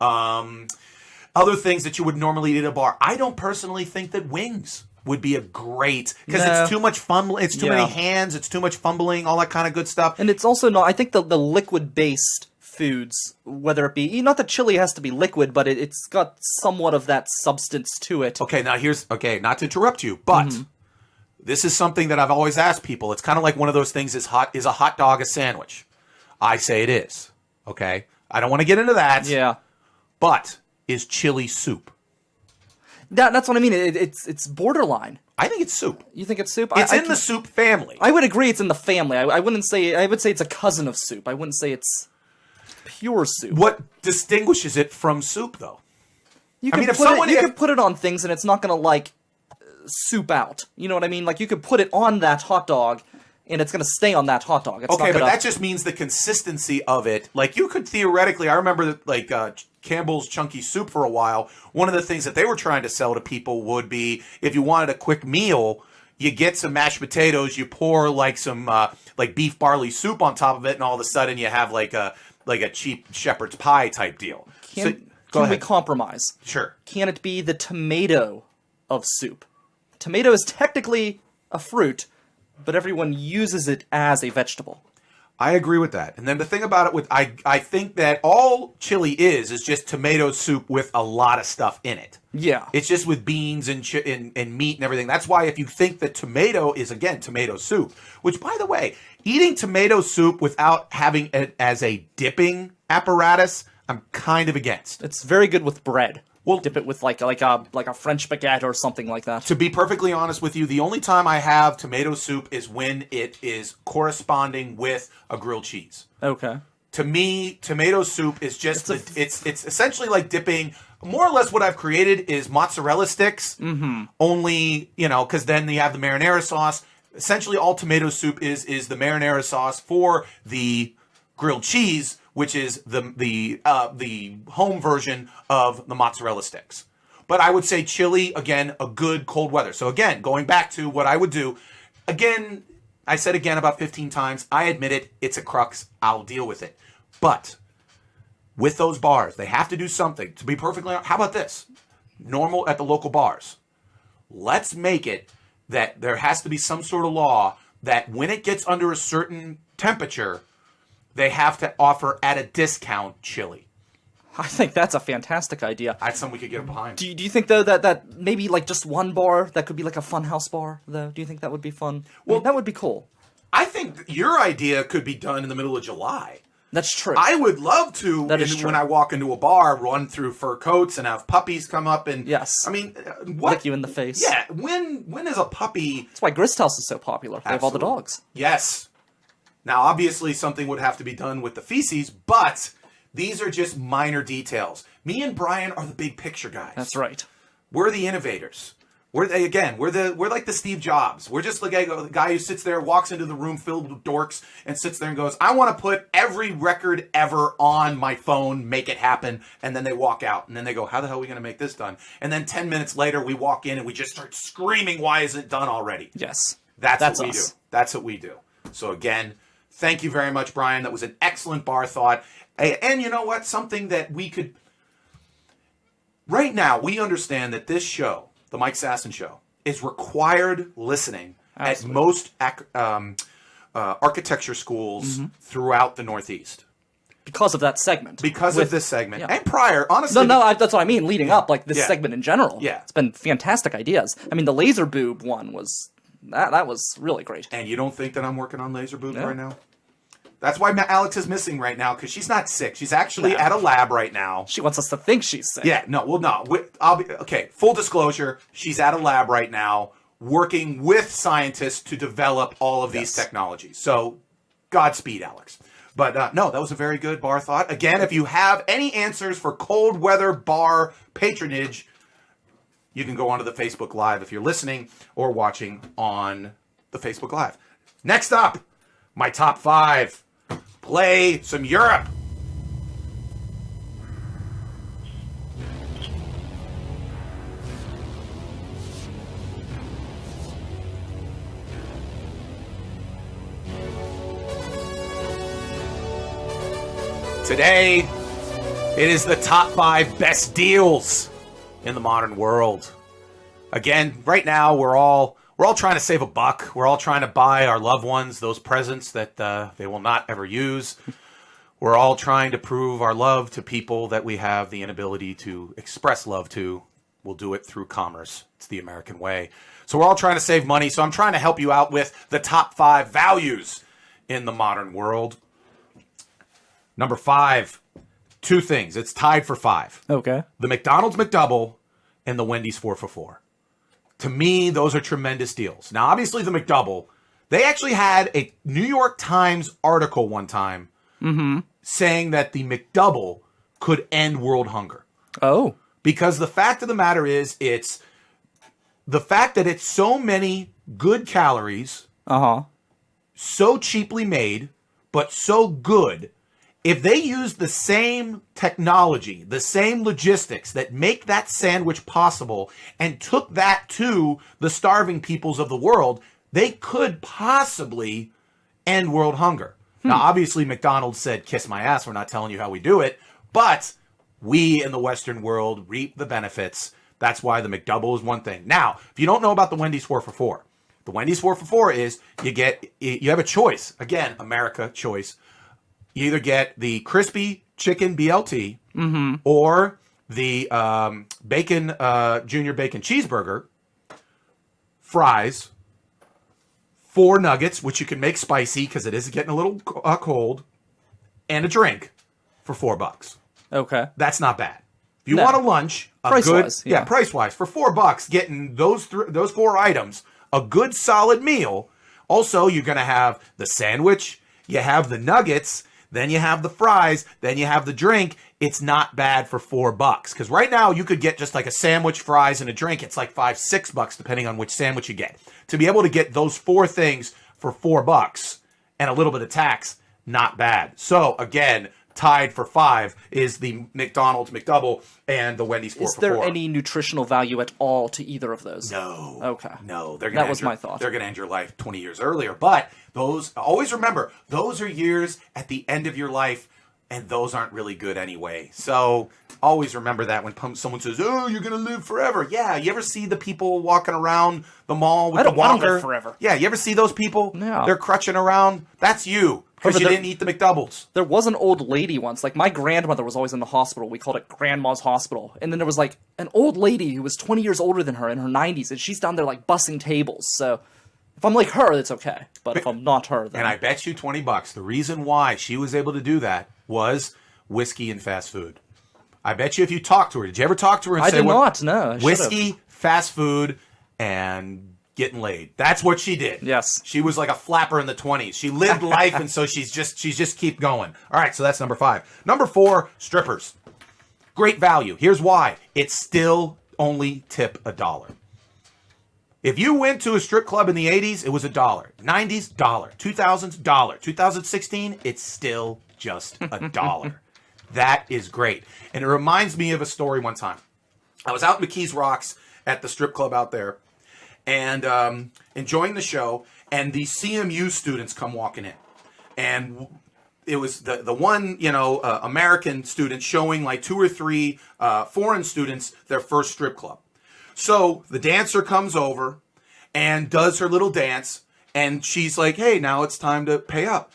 [SPEAKER 1] Other things that you would normally eat at a bar. I don't personally think that wings would be a great, because it's too much fumbling. It's too many hands. It's too much fumbling, all that kind of good stuff.
[SPEAKER 2] And it's also not, I think the liquid-based foods, whether it be, not that chili has to be liquid, but it's got somewhat of that substance to it.
[SPEAKER 1] Okay, now not to interrupt you, but this is something that I've always asked people. It's kind of like one of those things, is a hot dog a sandwich? I say it is, okay? I don't want to get into that.
[SPEAKER 2] Yeah.
[SPEAKER 1] But is chili soup?
[SPEAKER 2] That's what I mean. It's borderline.
[SPEAKER 1] I think it's soup.
[SPEAKER 2] You think it's soup?
[SPEAKER 1] It's in the soup family.
[SPEAKER 2] I would agree it's in the family. I would say it's a cousin of soup. I wouldn't say it's pure soup.
[SPEAKER 1] What distinguishes it from soup, though?
[SPEAKER 2] You could put it on things and it's not going to, soup out. You know what I mean? Like, you could put it on that hot dog and it's going to stay on that hot dog. It's
[SPEAKER 1] okay, but that just means the consistency of it. Like, you could theoretically, I remember, Campbell's Chunky Soup for a while. One of the things that they were trying to sell to people would be, if you wanted a quick meal, you get some mashed potatoes, you pour, some, beef barley soup on top of it, and all of a sudden you have, a cheap shepherd's pie type deal.
[SPEAKER 2] Can we compromise?
[SPEAKER 1] Sure.
[SPEAKER 2] Can it be the tomato of soup? Tomato is technically a fruit, but everyone uses it as a vegetable.
[SPEAKER 1] I agree with that. And then the thing about it, I think that all chili is just tomato soup with a lot of stuff in it.
[SPEAKER 2] Yeah.
[SPEAKER 1] It's just with beans and meat and everything. That's why if you think that tomato is, again, tomato soup, which, by the way, eating tomato soup without having it as a dipping apparatus, I'm kind of against.
[SPEAKER 2] It's very good with bread.
[SPEAKER 1] Well,
[SPEAKER 2] dip it with like a French baguette or something like that.
[SPEAKER 1] To be perfectly honest with you, the only time I have tomato soup is when it is corresponding with a grilled cheese.
[SPEAKER 2] Okay.
[SPEAKER 1] To me, tomato soup is just it's essentially like dipping. More or less, what I've created is mozzarella sticks. Mm-hmm. Only because then you have the marinara sauce. Essentially, all tomato soup is the marinara sauce for the grilled cheese, which is the home version of the mozzarella sticks. But I would say chili, again, a good cold weather. So again, going back to what I would do, again, I said again about 15 times, I admit it, it's a crux, I'll deal with it. But with those bars, they have to do something. To be perfectly honest, how about this? Normal at the local bars. Let's make it that there has to be some sort of law that when it gets under a certain temperature, they have to offer at a discount chili.
[SPEAKER 2] I think that's a fantastic idea.
[SPEAKER 1] That's something we could get behind.
[SPEAKER 2] Do you think, though, that maybe just one bar, that could be like a funhouse bar, though? Do you think that would be fun? Well, that would be cool.
[SPEAKER 1] I think your idea could be done in the middle of July.
[SPEAKER 2] That's true.
[SPEAKER 1] I would love to, when I walk into a bar, run through fur coats and have puppies come up and...
[SPEAKER 2] Yes.
[SPEAKER 1] I mean, what?
[SPEAKER 2] Lick you in the face.
[SPEAKER 1] Yeah. When is a puppy...
[SPEAKER 2] That's why Grist House is so popular. They have all the dogs.
[SPEAKER 1] Yes. Now, obviously, something would have to be done with the feces, but these are just minor details. Me and Brian are the big picture guys.
[SPEAKER 2] That's right.
[SPEAKER 1] We're the innovators. We're like the Steve Jobs. We're just the guy who sits there, walks into the room filled with dorks, and sits there and goes, I want to put every record ever on my phone, make it happen, and then they walk out. And then they go, how the hell are we going to make this done? And then 10 minutes later, we walk in and we just start screaming, why isn't it done already?
[SPEAKER 2] Yes.
[SPEAKER 1] That's what we do. That's what we do. So again, thank you very much, Brian. That was an excellent bar thought. And you know what? Something that we could... Right now, we understand that this show, the Mike Sasson Show, is required listening at most architecture schools throughout the Northeast.
[SPEAKER 2] Because of that segment.
[SPEAKER 1] Because of this segment. Yeah. And prior, honestly...
[SPEAKER 2] No, that's what I mean, leading up, this segment in general.
[SPEAKER 1] Yeah.
[SPEAKER 2] It's been fantastic ideas. I mean, the laser boob one was... That was really great.
[SPEAKER 1] And you don't think that I'm working on laser boobs right now? That's why Alex is missing right now, because she's not sick. She's actually at a lab right now.
[SPEAKER 2] She wants us to think she's sick.
[SPEAKER 1] Yeah, no, well, no. Okay, full disclosure, she's at a lab right now working with scientists to develop all of these technologies. So, Godspeed, Alex. But no, that was a very good bar thought. Again, if you have any answers for cold weather bar patronage, you can go onto the Facebook Live if you're listening or watching on the Facebook Live. Next up, my top 5. Play some Europe. Today, it is the top 5 best deals in the modern world. Again, right now we're all trying to save a buck. We're all trying to buy our loved ones those presents that they will not ever use. We're all trying to prove our love to people that we have the inability to express love to. We'll do it through commerce. It's the American way. So we're all trying to save money. So I'm trying to help you out with the top 5 values in the modern world. Number 5, 2 things. It's tied for 5.
[SPEAKER 2] Okay.
[SPEAKER 1] The McDonald's McDouble and the Wendy's 4 for 4. To me, those are tremendous deals. Now, obviously, the McDouble, they actually had a New York Times article one time saying that the McDouble could end world hunger.
[SPEAKER 2] Oh.
[SPEAKER 1] Because the fact of the matter is, it's the fact that it's so many good calories, so cheaply made, but so good. If they use the same technology, the same logistics that make that sandwich possible and took that to the starving peoples of the world, they could possibly end world hunger. Now, obviously, McDonald's said, kiss my ass, we're not telling you how we do it, but we in the Western world reap the benefits. That's why the McDouble is one thing. Now, if you don't know about the Wendy's 4 for 4, the Wendy's 4 for 4 is you have a choice. Again, America choice. You either get the crispy chicken BLT or the bacon junior bacon cheeseburger, fries, 4 nuggets, which you can make spicy because it is getting a little cold, and a drink for $4.
[SPEAKER 2] Okay.
[SPEAKER 1] That's not bad. If you want a lunch,
[SPEAKER 2] price-wise,
[SPEAKER 1] price-wise, for $4, getting those 4 items, a good solid meal. Also, you're going to have the sandwich, you have the nuggets, then you have the fries, then you have the drink. It's not bad for $4. Because right now, you could get just like a sandwich, fries, and a drink. It's like $5, $6, depending on which sandwich you get. To be able to get those 4 things for $4 and a little bit of tax, not bad. So, again, tied for 5 is the McDonald's McDouble and the Wendy's 4 for 4.
[SPEAKER 2] Is there any nutritional value at all to either of those?
[SPEAKER 1] No.
[SPEAKER 2] Okay.
[SPEAKER 1] No.
[SPEAKER 2] That was my thought.
[SPEAKER 1] They're going to end your life 20 years earlier. But those, always remember, those are years at the end of your life, and those aren't really good anyway. So always remember that when someone says, oh, you're going to live forever. Yeah, you ever see the people walking around the mall with the walker?
[SPEAKER 2] I don't want to live forever.
[SPEAKER 1] Yeah, you ever see those people?
[SPEAKER 2] No.
[SPEAKER 1] They're crutching around. That's you. Because you didn't eat the McDoubles.
[SPEAKER 2] There was an old lady once. Like, my grandmother was always in the hospital. We called it Grandma's Hospital. And then there was, like, an old lady who was 20 years older than her in her 90s. And she's down there, like, bussing tables. So, if I'm like her, it's okay. But if I'm not her, then...
[SPEAKER 1] And I bet you $20. The reason why she was able to do that was whiskey and fast food. I bet you if you talked to her... Did you ever talk to her and say...
[SPEAKER 2] I did not, no.
[SPEAKER 1] Whiskey, fast food, and... getting laid. That's what she did.
[SPEAKER 2] Yes.
[SPEAKER 1] She was like a flapper in the 20s. She lived life, and so she's just keep going. All right, so that's number 5. Number 4, strippers. Great value. Here's why. It's still only tip $1. If you went to a strip club in the 80s, it was $1. 90s, $1. 2000s, $1. 2016, it's still just $1. That is great. And it reminds me of a story one time. I was out in McKees Rocks at the strip club out there, and enjoying the show, and the CMU students come walking in. And it was the one, American student showing like 2 or 3 foreign students their first strip club. So the dancer comes over and does her little dance, and she's like, hey, now it's time to pay up.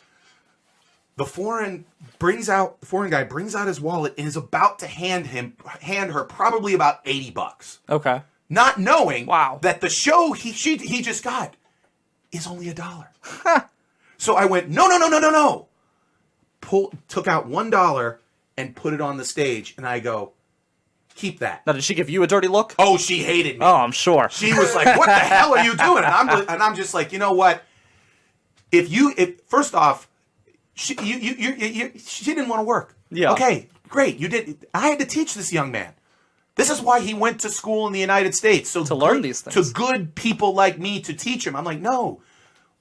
[SPEAKER 1] The foreign guy brings out his wallet and is about to hand her probably about $80.
[SPEAKER 2] Okay.
[SPEAKER 1] Not knowing
[SPEAKER 2] wow.
[SPEAKER 1] that the show he just got is only $1. So I went, no. Took out $1 and put it on the stage, and I go, keep that.
[SPEAKER 2] Now, did she give you a dirty look?
[SPEAKER 1] Oh, she hated me.
[SPEAKER 2] Oh, I'm sure.
[SPEAKER 1] She was like, what the hell are you doing? And I'm just like, you know what? First off, she didn't want to work.
[SPEAKER 2] Yeah.
[SPEAKER 1] Okay, great. You did. I had to teach this young man. This is why he went to school in the United States. So
[SPEAKER 2] to learn these things.
[SPEAKER 1] To good people like me to teach him. I'm like, no.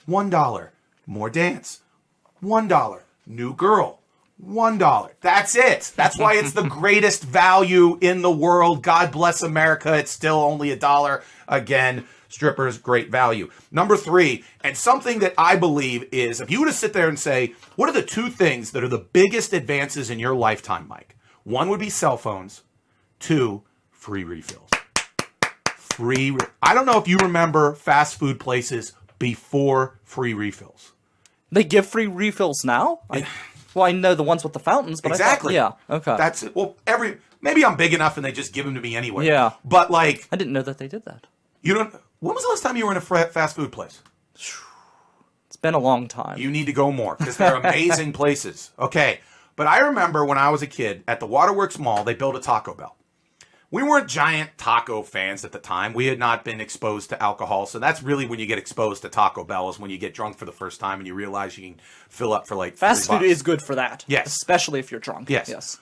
[SPEAKER 1] $1, more dance. $1, new girl. $1. That's it. That's why it's the greatest value in the world. God bless America. It's still only $1. Again, strippers, great value. Number 3, and something that I believe is, if you were to sit there and say, what are the 2 things that are the biggest advances in your lifetime, Mike? 1 would be cell phones. 2, free refills. I don't know if you remember fast food places before free refills.
[SPEAKER 2] They give free refills now? Well, I know the ones with the fountains, but
[SPEAKER 1] exactly.
[SPEAKER 2] I thought, yeah, okay.
[SPEAKER 1] That's it. Well, maybe I'm big enough and they just give them to me anyway.
[SPEAKER 2] Yeah.
[SPEAKER 1] But like,
[SPEAKER 2] I didn't know that they did that.
[SPEAKER 1] When was the last time you were in a fast food place?
[SPEAKER 2] It's been a long time.
[SPEAKER 1] You need to go more because they're amazing places. Okay. But I remember when I was a kid at the Waterworks Mall, they built a Taco Bell. We weren't giant taco fans at the time. We had not been exposed to alcohol. So that's really when you get exposed to Taco Bell, is when you get drunk for the first time and you realize you can fill up for like
[SPEAKER 2] fast
[SPEAKER 1] $3.
[SPEAKER 2] food is good for that.
[SPEAKER 1] Yes.
[SPEAKER 2] Especially if you're drunk.
[SPEAKER 1] Yes.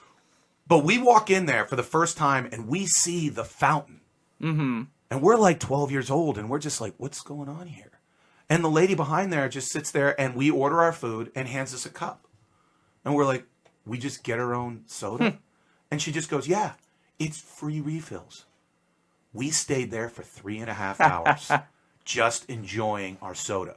[SPEAKER 1] But we walk in there for the first time and we see the fountain. Mm-hmm. And we're like 12 years old and we're just like, what's going on here? And the lady behind there just sits there and we order our food and hands us a cup. And we're like, we just get our own soda? And she just goes, yeah. It's free refills. We stayed there for 3.5 hours just enjoying our soda.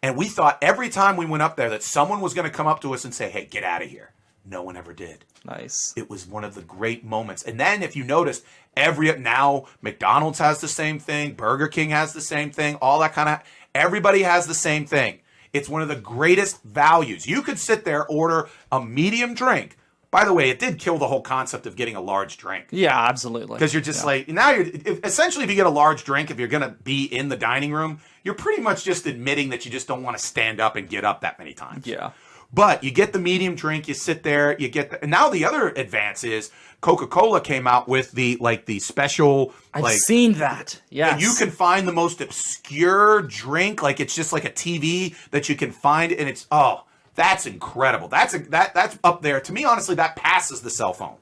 [SPEAKER 1] And we thought every time we went up there that someone was going to come up to us and say, hey, get out of here. No one ever did.
[SPEAKER 2] Nice.
[SPEAKER 1] It was one of the great moments. And then if you notice, now McDonald's has the same thing. Burger King has the same thing. All that kind of, everybody has the same thing. It's one of the greatest values. You could sit there, order a medium drink. By the way, it did kill the whole concept of getting a large drink.
[SPEAKER 2] Yeah, absolutely.
[SPEAKER 1] Because you're just like, now essentially if you get a large drink, if you're going to be in the dining room, you're pretty much just admitting that you just don't want to stand up and get up that many times.
[SPEAKER 2] Yeah.
[SPEAKER 1] But you get the medium drink, you sit there, you get and now the other advance is Coca-Cola came out with the special.
[SPEAKER 2] I've seen that. Yes.
[SPEAKER 1] You can find the most obscure drink, like it's just like a TV that you can find, and it's that's incredible. That's up there. To me, honestly, that passes the cell phone.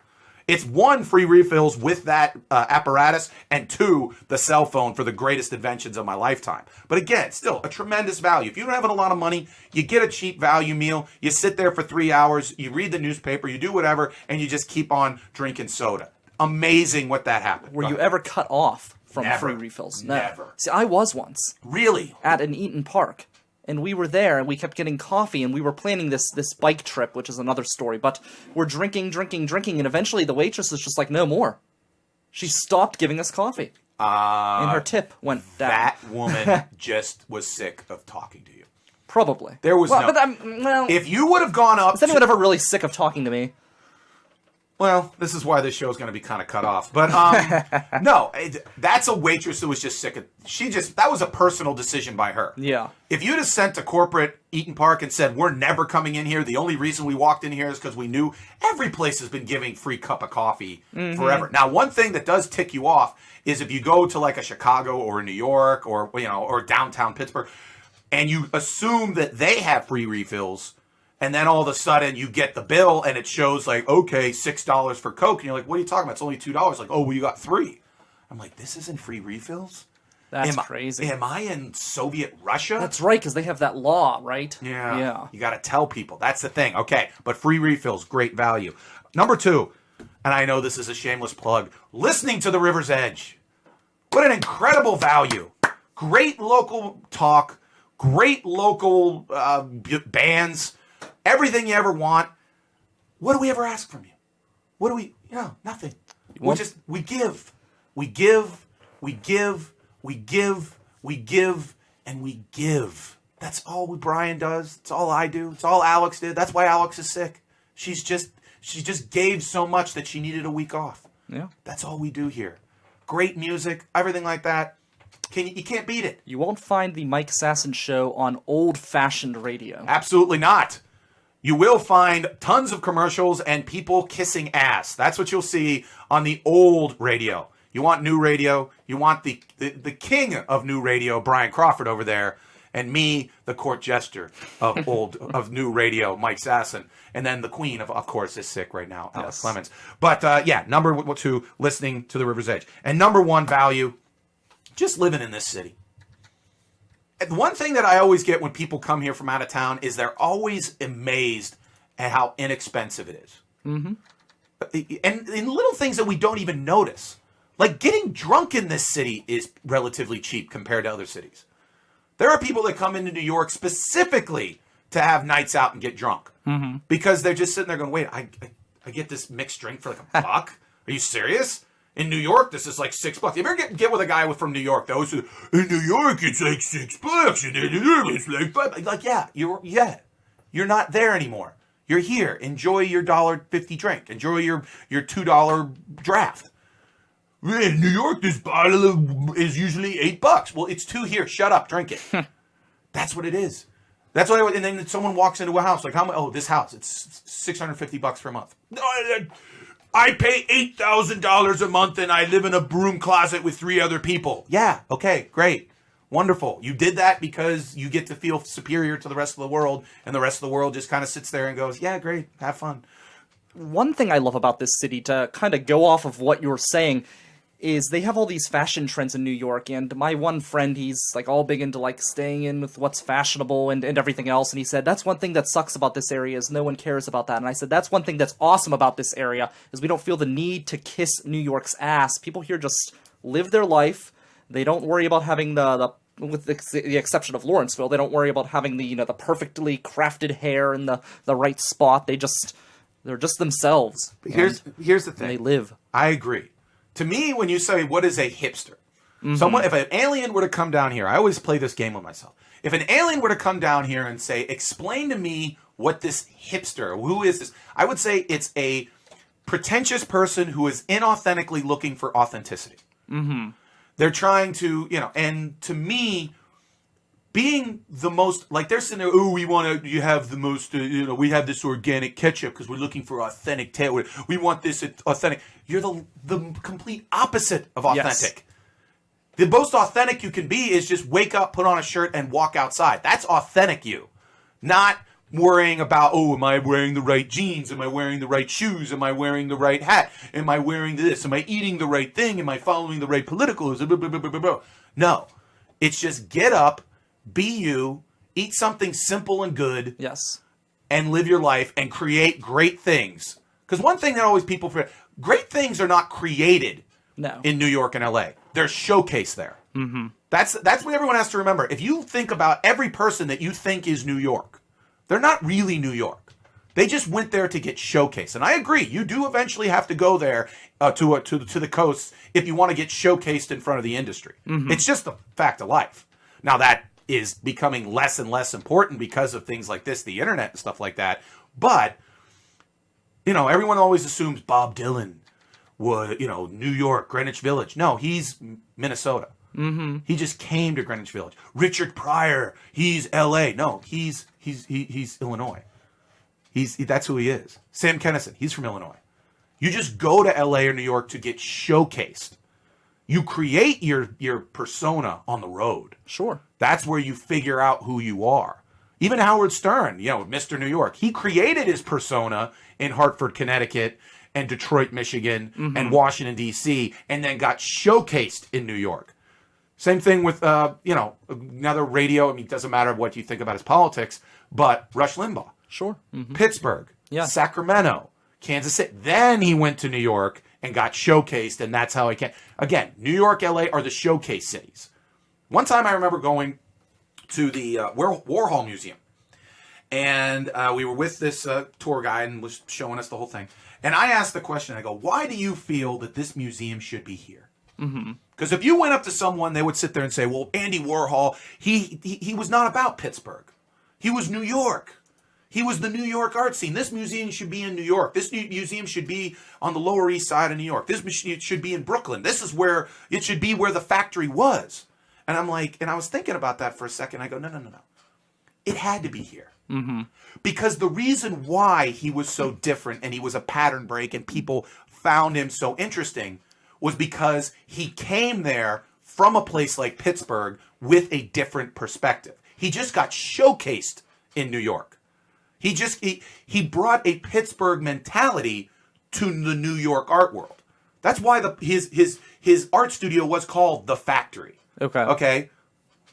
[SPEAKER 1] It's 1, free refills with that apparatus, and 2, the cell phone for the greatest inventions of my lifetime. But again, still a tremendous value. If you don't have a lot of money, you get a cheap value meal. You sit there for 3 hours, you read the newspaper, you do whatever, and you just keep on drinking soda. Amazing what that happened.
[SPEAKER 2] Were you ever cut off from
[SPEAKER 1] Never.
[SPEAKER 2] free refills? No.
[SPEAKER 1] Never.
[SPEAKER 2] See, I was once.
[SPEAKER 1] Really?
[SPEAKER 2] At an Eaton Park. And we were there, and we kept getting coffee, and we were planning this bike trip, which is another story. But we're drinking, and eventually the waitress is just like, no more. She stopped giving us coffee. And her tip went down.
[SPEAKER 1] That woman just was sick of talking to you.
[SPEAKER 2] Probably.
[SPEAKER 1] There was if you would have gone up...
[SPEAKER 2] Is anyone ever really sick of talking to me?
[SPEAKER 1] Well, this is why this show is going to be kind of cut off. But no, that's a waitress who was just sick of... That was a personal decision by her.
[SPEAKER 2] Yeah.
[SPEAKER 1] If you'd have sent to corporate Eaton Park and said, we're never coming in here, the only reason we walked in here is because we knew every place has been giving free cup of coffee forever. Now, one thing that does tick you off is if you go to like a Chicago or a New York or downtown Pittsburgh, and you assume that they have free refills, and then all of a sudden you get the bill and it shows like, okay, $6 for Coke. And you're like, what are you talking about? It's only $2. Like, oh, well, you got 3. I'm like, this isn't free refills?
[SPEAKER 2] That's crazy.
[SPEAKER 1] Am I in Soviet Russia?
[SPEAKER 2] That's right, because they have that law, right?
[SPEAKER 1] Yeah. You got to tell people. That's the thing. Okay, but free refills, great value. Number 2, and I know this is a shameless plug, listening to The River's Edge. What an incredible value. Great local talk, great local bands, everything you ever want. What do we ever ask from you? What do we, nothing. We give, and we give. That's all Brian does. It's all I do. It's all Alex did. That's why Alex is sick. She just gave so much that she needed a week off.
[SPEAKER 2] Yeah.
[SPEAKER 1] That's all we do here. Great music, everything like that. You can't beat it.
[SPEAKER 2] You won't find the Mike Sasson show on old-fashioned radio.
[SPEAKER 1] Absolutely not. You will find tons of commercials and people kissing ass. That's what you'll see on the old radio. You want new radio. You want the king of new radio, Brian Crawford over there, and me, the court jester of new radio, Mike Sasson, and then the queen of course is sick right now, Alex Clemence. But number 2, listening to The River's Edge, and number 1 value, just living in this city. And one thing that I always get when people come here from out of town is they're always amazed and how inexpensive it is. Mm-hmm. And in little things that we don't even notice. Like getting drunk in this city is relatively cheap compared to other cities. There are people that come into New York specifically to have nights out and get drunk. Mm-hmm. Because they're just sitting there going, wait, I get this mixed drink for like $1? Are you serious? In New York, this is like $6. You ever get with a guy from New York? Those who, in New York, it's like $6. And it's like $5. Like, yeah, you're not there anymore. You're here. Enjoy your $1.50 drink. Enjoy your $2 draft. In New York, this bottle is usually $8. Well, it's $2 here. Shut up. Drink it. That's what it is. That's what. And then someone walks into a house like, how much? Oh, this house. It's $650 per month. I pay $8,000 a month and I live in a broom closet with 3 other people. Yeah. Okay. Great. Wonderful. You did that because you get to feel superior to the rest of the world, and the rest of the world just kind of sits there and goes, yeah, great. Have fun.
[SPEAKER 2] One thing I love about this city, to kind of go off of what you were saying, is they have all these fashion trends in New York, and my one friend, he's like all big into like staying in with what's fashionable and everything else, and he said that's one thing that sucks about this area is no one cares about that. And I said that's one thing that's awesome about this area is we don't feel the need to kiss New York's ass. People here just live their life. They don't worry about having with the exception of Lawrenceville, they don't worry about having the the perfectly crafted hair in the right spot. They're just themselves.
[SPEAKER 1] Here's the thing.
[SPEAKER 2] They live.
[SPEAKER 1] I agree. To me, when you say, what is a hipster? Mm-hmm. If an alien were to come down here, I always play this game with myself. If an alien were to come down here and say, explain to me what this hipster, who is this? I would say it's a pretentious person who is inauthentically looking for authenticity. Mm-hmm. They're trying to, and to me, being the most, like they're sitting there, oh, you have the most, we have this organic ketchup because we're looking for authentic taste. We want this authentic. You're the complete opposite of authentic. Yes. The most authentic you can be is just wake up, put on a shirt, and walk outside. That's authentic you. Not worrying about, am I wearing the right jeans? Am I wearing the right shoes? Am I wearing the right hat? Am I wearing this? Am I eating the right thing? Am I following the right politicals? No. It's just get up, be you, eat something simple and good.
[SPEAKER 2] Yes.
[SPEAKER 1] And live your life and create great things. Because one thing that always people forget, great things are not created in New York and LA. They're showcased there. Mm-hmm. That's what everyone has to remember. If you think about every person that you think is New York, they're not really New York. They just went there to get showcased. And I agree, you do eventually have to go there to the coast if you want to get showcased in front of the industry. Mm-hmm. It's just a fact of life. Now that is becoming less and less important because of things like this, the internet and stuff like that. But, everyone always assumes Bob Dylan would, New York, Greenwich Village. No, he's Minnesota. Mm-hmm. He just came to Greenwich Village. Richard Pryor, he's L.A. No, he's Illinois. That's who he is. Sam Kinison, he's from Illinois. You just go to L.A. or New York to get showcased. You create your persona on the road.
[SPEAKER 2] Sure.
[SPEAKER 1] That's where you figure out who you are. Even Howard Stern, Mr. New York, he created his persona in Hartford, Connecticut, and Detroit, Michigan, mm-hmm. and Washington, D.C., and then got showcased in New York. Same thing with, another radio. I mean, it doesn't matter what you think about his politics, but Rush Limbaugh.
[SPEAKER 2] Sure. Mm-hmm.
[SPEAKER 1] Pittsburgh. Yeah. Sacramento. Kansas City. Then he went to New York and got showcased, and that's how he came. Again, New York, LA are the showcase cities. One time I remember going to the Warhol Museum, and we were with this tour guide and was showing us the whole thing. And I asked the question, I go, why do you feel that this museum should be here? Because if you went up to someone, they would sit there and say, well, Andy Warhol, he was not about Pittsburgh. He was New York. He was the New York art scene. This museum should be in New York. This museum should be on the Lower East Side of New York. This museum should be in Brooklyn. This is where it should be, where the factory was. And I'm like, and I was thinking about that for a second. I go, no. It had to be here. Mm-hmm. Because the reason why he was so different and he was a pattern break and people found him so interesting was because he came there from a place like Pittsburgh with a different perspective. He just got showcased in New York. He brought a Pittsburgh mentality to the New York art world. That's why his art studio was called The Factory. Okay.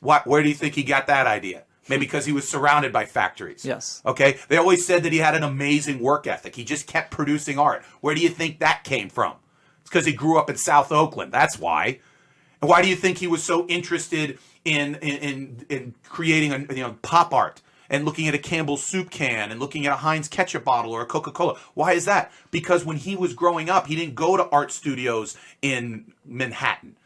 [SPEAKER 1] Where do you think he got that idea? Maybe because he was surrounded by factories.
[SPEAKER 2] Yes.
[SPEAKER 1] Okay? They always said that he had an amazing work ethic. He just kept producing art. Where do you think that came from? It's because he grew up in South Oakland. That's why. And why do you think he was so interested in creating pop art and looking at a Campbell's soup can and looking at a Heinz ketchup bottle or a Coca-Cola? Why is that? Because when he was growing up, he didn't go to art studios in Manhattan.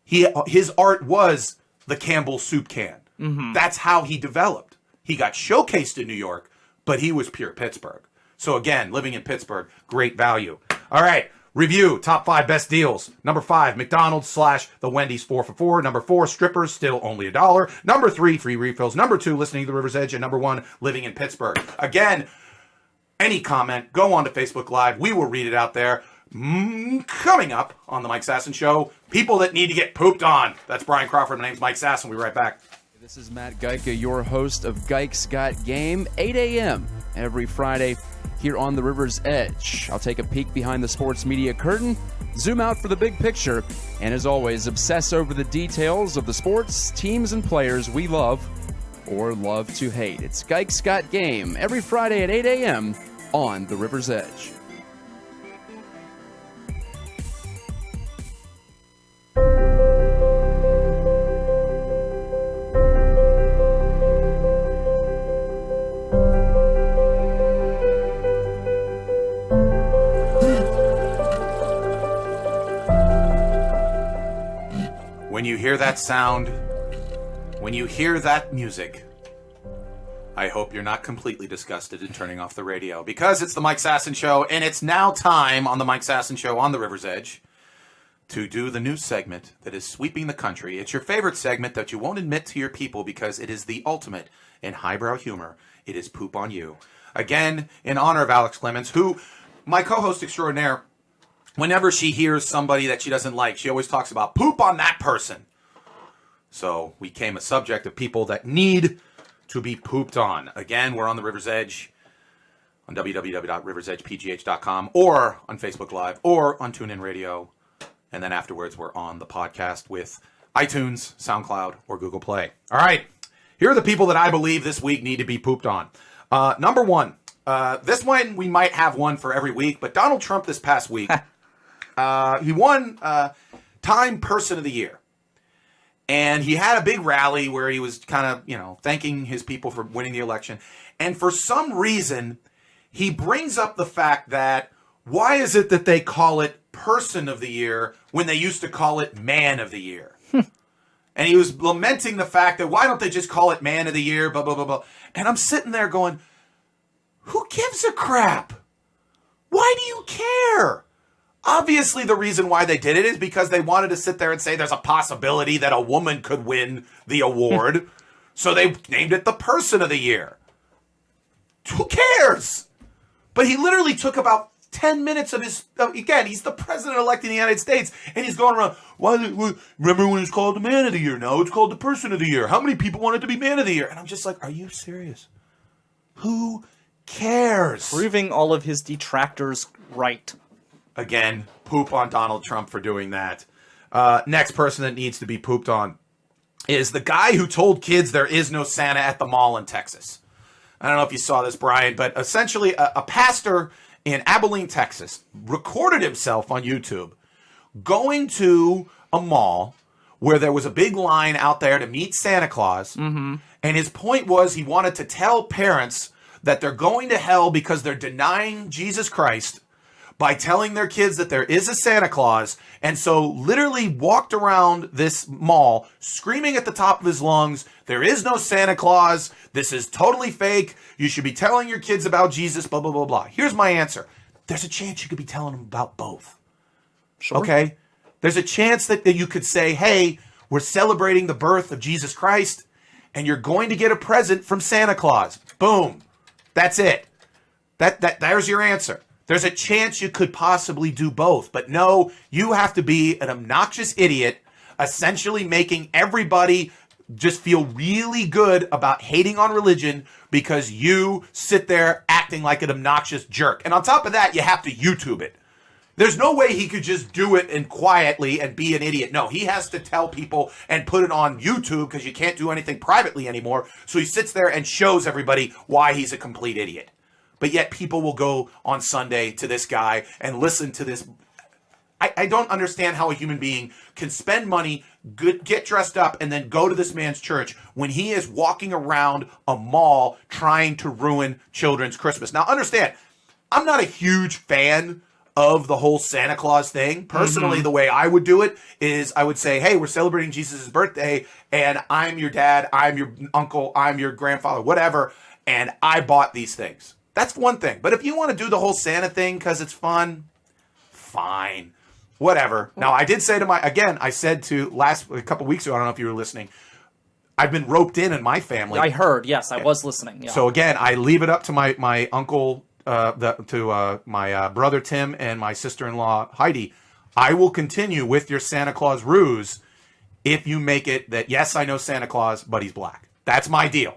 [SPEAKER 1] His art was the Campbell's soup can. Mm-hmm. That's how he developed. He got showcased in New York, but he was pure Pittsburgh. So again, living in Pittsburgh, great value. All right, review, top 5 best deals. Number 5, McDonald's / the Wendy's 4 for $4. Number 4, strippers, still only $1. Number 3, free refills. Number 2, listening to the River's Edge. And number 1, living in Pittsburgh. Again, any comment, go on to Facebook Live. We will read it out there. Coming up on the Mike Sasson Show, people that need to get pooped on. That's Brian Crawford. My name's Mike Sasson. We'll be right back.
[SPEAKER 5] This is Matt Geika, your host of Geik's Got Game, 8 a.m. every Friday here on the River's Edge. I'll take a peek behind the sports media curtain, zoom out for the big picture, and as always, obsess over the details of the sports, teams, and players we love or love to hate. It's Geik's Got Game every Friday at 8 a.m. on the River's Edge.
[SPEAKER 1] When you hear that sound, when you hear that music, I hope you're not completely disgusted in turning off the radio, because it's the Mike Sasson Show, and it's now time on the Mike Sasson Show on the River's Edge to do the news segment that is sweeping the country. It's your favorite segment that you won't admit to your people because it is the ultimate in highbrow humor. It is Poop on You. Again, in honor of Alex Clemence, who, my co-host extraordinaire, whenever she hears somebody that she doesn't like, she always talks about poop on that person. So we came a subject of people that need to be pooped on. Again, we're on the River's Edge on www.riversedgepgh.com or on Facebook Live or on TuneIn Radio. And then afterwards, we're on the podcast with iTunes, SoundCloud, or Google Play. All right. Here are the people that I believe this week need to be pooped on. Number 1. This one, we might have one for every week, but Donald Trump this past week, he won Time Person of the Year. And he had a big rally where he was kind of, thanking his people for winning the election. And for some reason, he brings up the fact that why is it that they call it Person of the Year when they used to call it Man of the Year? And he was lamenting the fact that why don't they just call it Man of the Year, blah, blah, blah, blah. And I'm sitting there going, who gives a crap? Why do you care? Obviously, the reason why they did it is because they wanted to sit there and say there's a possibility that a woman could win the award. So they named it the Person of the Year. Who cares? But he literally took about 10 minutes of his... Again, he's the president-elect in the United States, and he's going around, remember when it was called the Man of the Year? Now it's called the Person of the Year. How many people wanted to be Man of the Year? And I'm just like, are you serious? Who cares?
[SPEAKER 2] Proving all of his detractors right.
[SPEAKER 1] Again, poop on Donald Trump for doing that. Next person that needs to be pooped on is the guy who told kids there is no Santa at the mall in Texas. I don't know if you saw this, Brian, but essentially a pastor in Abilene, Texas, recorded himself on YouTube going to a mall where there was a big line out there to meet Santa Claus. Mm-hmm. And his point was he wanted to tell parents that they're going to hell because they're denying Jesus Christ by telling their kids that there is a Santa Claus, and so literally walked around this mall screaming at the top of his lungs, there is no Santa Claus, this is totally fake, you should be telling your kids about Jesus, blah, blah, blah, blah. Here's my answer. There's a chance you could be telling them about both.
[SPEAKER 2] Sure.
[SPEAKER 1] Okay? There's a chance that you could say, hey, we're celebrating the birth of Jesus Christ, and you're going to get a present from Santa Claus. Boom. That's it. There's your answer. There's a chance you could possibly do both. But no, you have to be an obnoxious idiot, essentially making everybody just feel really good about hating on religion because you sit there acting like an obnoxious jerk. And on top of that, you have to YouTube it. There's no way he could just do it and quietly and be an idiot. No, he has to tell people and put it on YouTube because you can't do anything privately anymore. So he sits there and shows everybody why he's a complete idiot. But yet people will go on Sunday to this guy and listen to this. I don't understand how a human being can spend money, get dressed up, and then go to this man's church when he is walking around a mall trying to ruin children's Christmas. Now, understand, I'm not a huge fan of the whole Santa Claus thing. Personally, the way I would do it is I would say, hey, we're celebrating Jesus' birthday, and I'm your dad, I'm your uncle, I'm your grandfather, whatever, and I bought these things. That's one thing. But if you want to do the whole Santa thing because it's fun, fine. Whatever. Now, I did say to I said to a couple weeks ago, I don't know if you were listening, I've been roped in my family.
[SPEAKER 2] I heard, yes, I was listening. Yeah.
[SPEAKER 1] So again, I leave it up to my uncle, my brother Tim and my sister-in-law Heidi. I will continue with your Santa Claus ruse if you make it that, yes, I know Santa Claus, but he's black. That's my deal.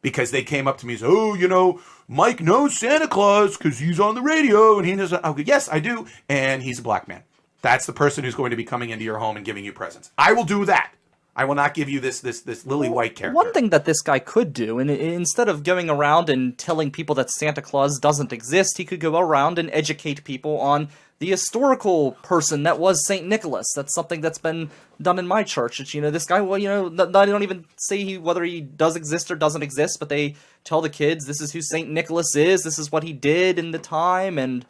[SPEAKER 1] Because they came up to me and said, oh, Mike knows Santa Claus because he's on the radio and he knows. I go, yes, I do. And he's a black man. That's the person who's going to be coming into your home and giving you presents. I will do that. I will not give you this lily white character.
[SPEAKER 2] One thing that this guy could do, and instead of going around and telling people that Santa Claus doesn't exist, he could go around and educate people on the historical person that was St. Nicholas. That's something that's been done in my church. It's, this guy, they don't even say whether he does exist or doesn't exist, but they tell the kids this is who St. Nicholas is, this is what he did in the time, and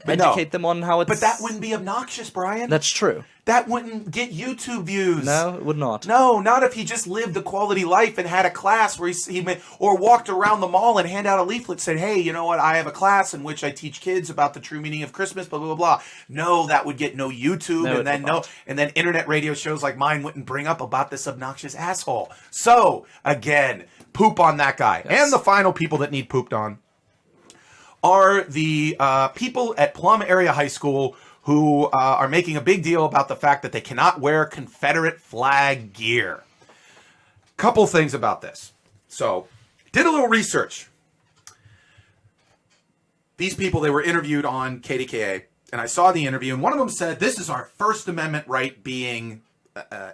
[SPEAKER 2] educate them on how it's...
[SPEAKER 1] But that wouldn't be obnoxious, Brian.
[SPEAKER 2] That's true.
[SPEAKER 1] That wouldn't get YouTube views.
[SPEAKER 2] No, it would not.
[SPEAKER 1] No, not if he just lived a quality life and had a class where or walked around the mall and hand out a leaflet saying, hey, you know what, I have a class in which I teach kids about the true meaning of Christmas, blah, blah, blah, blah. No, that would get no YouTube, and then internet radio shows like mine wouldn't bring up about this obnoxious asshole. So, again, poop on that guy. Yes. And the final people that need pooped on are the people at Plum Area High School who are making a big deal about the fact that they cannot wear Confederate flag gear. Couple things about this. So, did a little research. These people, they were interviewed on KDKA, and I saw the interview, and one of them said, this is our First Amendment right being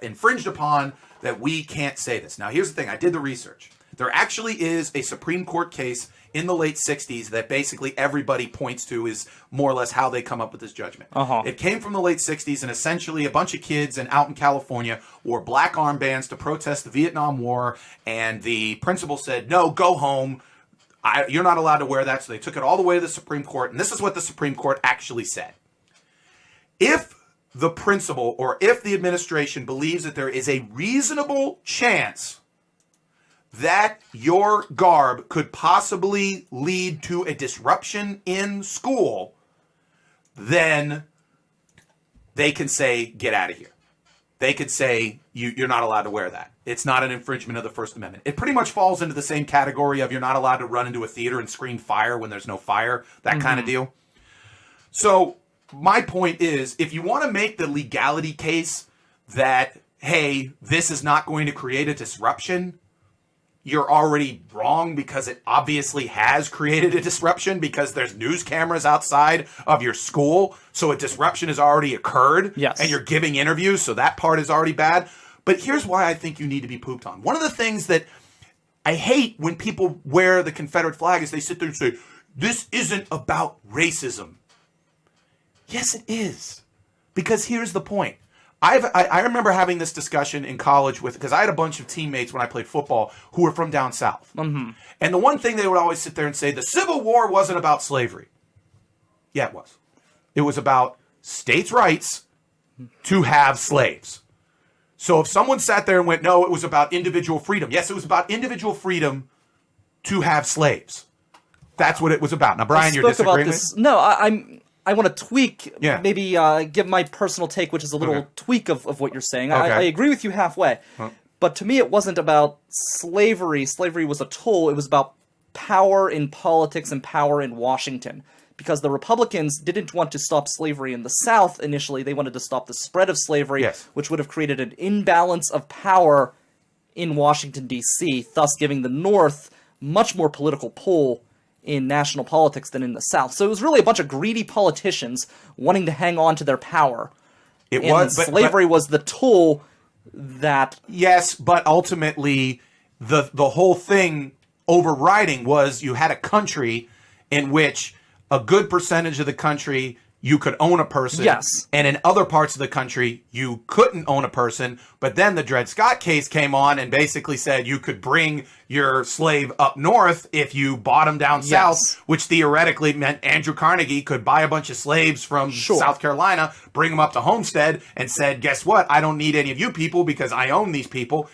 [SPEAKER 1] infringed upon, that we can't say this. Now, here's the thing. I did the research. There actually is a Supreme Court case in the late 60s that basically everybody points to is more or less how they come up with this judgment. It came from the late 60s, and essentially a bunch of kids out in California wore black armbands to protest the Vietnam War, and the principal said, no, go home. You're not allowed to wear that. So they took it all the way to the Supreme Court, and this is what the Supreme Court actually said. If the principal or if the administration believes that there is a reasonable chance that your garb could possibly lead to a disruption in school, then they can say, get out of here. They could say, you're not allowed to wear that. It's not an infringement of the First Amendment. It pretty much falls into the same category of you're not allowed to run into a theater and scream fire when there's no fire, that kind of deal. So my point is, if you want to make the legality case that, hey, this is not going to create a disruption, you're already wrong, because it obviously has created a disruption because there's news cameras outside of your school. So a disruption has already occurred.
[SPEAKER 2] Yes.
[SPEAKER 1] And you're giving interviews. So that part is already bad. But here's why I think you need to be pooped on. One of the things that I hate when people wear the Confederate flag is they sit there and say, this isn't about racism. Yes, it is. Because here's the point. I remember having this discussion in college because I had a bunch of teammates when I played football who were from down south. And the one thing they would always sit there and say, the Civil War wasn't about slavery. Yeah, it was. It was about states' rights to have slaves. So if someone sat there and went, no, it was about individual freedom. Yes, it was about individual freedom to have slaves. That's what it was about. Now, Brian, you're disagreeing with me?
[SPEAKER 2] No, I want to tweak, maybe give my personal take, which is a little tweak of what you're saying. I agree with you halfway. But to me, it wasn't about slavery. Slavery was a tool. It was about power in politics and power in Washington. Because the Republicans didn't want to stop slavery in the South initially. They wanted to stop the spread of slavery, which would have created an imbalance of power in Washington, D.C., thus giving the North much more political pull in national politics than in the South. So it was really a bunch of greedy politicians wanting to hang on to their power. Slavery was the tool that...
[SPEAKER 1] Yes, but ultimately, the whole thing overriding was you had a country in which a good percentage of the country you could own a person.
[SPEAKER 2] Yes.
[SPEAKER 1] And in other parts of the country, you couldn't own a person. But then the Dred Scott case came on and basically said you could bring your slave up north if you bought him down south, which theoretically meant Andrew Carnegie could buy a bunch of slaves from South Carolina, bring them up to Homestead, and said, guess what? I don't need any of you people because I own these people.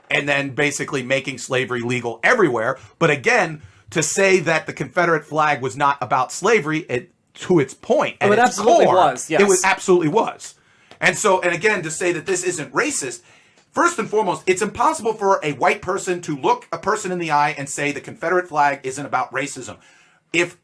[SPEAKER 1] And then basically making slavery legal everywhere. But again, to say that the Confederate flag was not about slavery, to its point, at its
[SPEAKER 2] absolutely
[SPEAKER 1] core,
[SPEAKER 2] was. Yes.
[SPEAKER 1] It was absolutely was. And so, and again, to say that this isn't racist, first and foremost, it's impossible for a white person to look a person in the eye and say the Confederate flag isn't about racism. If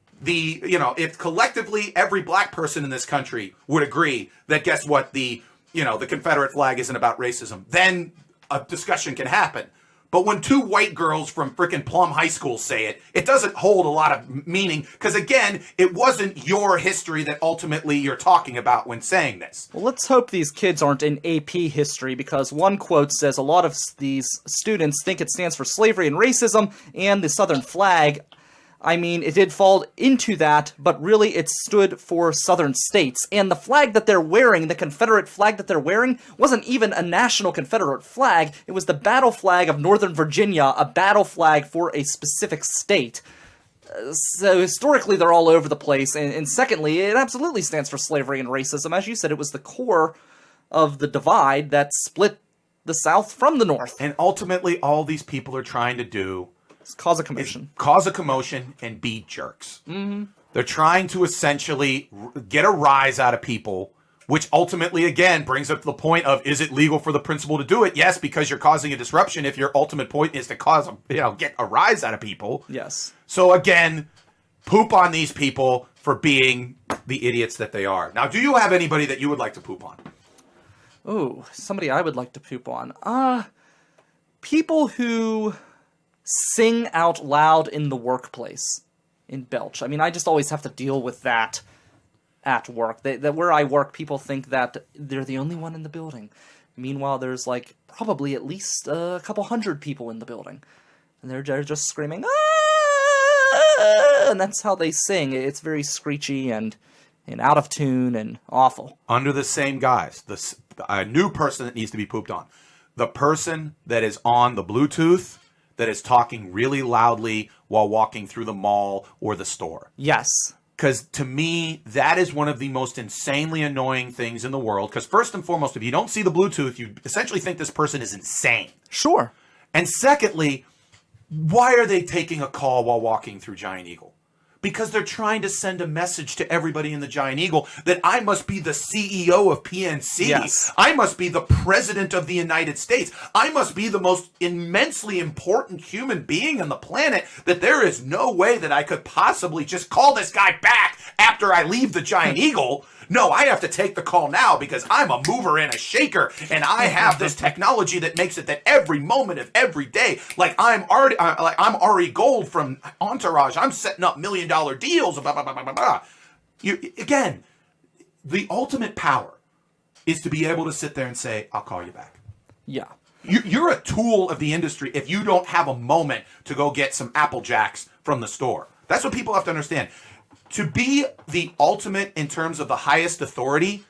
[SPEAKER 1] collectively every black person in this country would agree that guess what, the Confederate flag isn't about racism, then a discussion can happen. But when two white girls from frickin' Plum High School say it, it doesn't hold a lot of meaning because, again, it wasn't your history that ultimately you're talking about when saying this.
[SPEAKER 2] Well, let's hope these kids aren't in AP history because one quote says a lot of these students think it stands for slavery and racism and the Southern flag. I mean, it did fall into that, but really it stood for Southern states. And the flag that they're wearing, the Confederate flag that they're wearing, wasn't even a national Confederate flag. It was the battle flag of Northern Virginia, a battle flag for a specific state. So historically, they're all over the place. And secondly, it absolutely stands for slavery and racism. As you said, it was the core of the divide that split the South from the North.
[SPEAKER 1] And ultimately, all these people are trying to do
[SPEAKER 2] cause a commotion.
[SPEAKER 1] Cause a commotion and be jerks. Mm-hmm. They're trying to essentially get a rise out of people, which ultimately, again, brings up to the point of, is it legal for the principal to do it? Yes, because you're causing a disruption if your ultimate point is to get a rise out of people.
[SPEAKER 2] Yes.
[SPEAKER 1] So again, poop on these people for being the idiots that they are. Now, do you have anybody that you would like to poop on?
[SPEAKER 2] Oh, somebody I would like to poop on. People who sing out loud in the workplace in belch. I mean, I just always have to deal with that at work. Where I work, people think that they're the only one in the building. Meanwhile, there's like probably at least a couple hundred people in the building. And they're just screaming, "Ah!" And that's how they sing. It's very screechy and out of tune and awful.
[SPEAKER 1] Under the same guise, a new person that needs to be pooped on. The person that is on the Bluetooth that is talking really loudly while walking through the mall or the store.
[SPEAKER 2] Yes.
[SPEAKER 1] Because to me, that is one of the most insanely annoying things in the world. Because first and foremost, if you don't see the Bluetooth, you essentially think this person is insane.
[SPEAKER 2] Sure.
[SPEAKER 1] And secondly, why are they taking a call while walking through Giant Eagle? Because they're trying to send a message to everybody in the Giant Eagle that I must be the CEO of PNC.
[SPEAKER 2] Yes.
[SPEAKER 1] I must be the president of the United States. I must be the most immensely important human being on the planet, that there is no way that I could possibly just call this guy back after I leave the Giant Eagle. No, I have to take the call now because I'm a mover and a shaker, and I have this technology that makes it that every moment of every day, like I'm Ari Gold from Entourage, I'm setting up $1 million deals. Blah, blah, blah, blah, blah. Again, the ultimate power is to be able to sit there and say, "I'll call you back."
[SPEAKER 2] Yeah.
[SPEAKER 1] You're a tool of the industry if you don't have a moment to go get some Apple Jacks from the store. That's what people have to understand. To be the ultimate in terms of the highest authority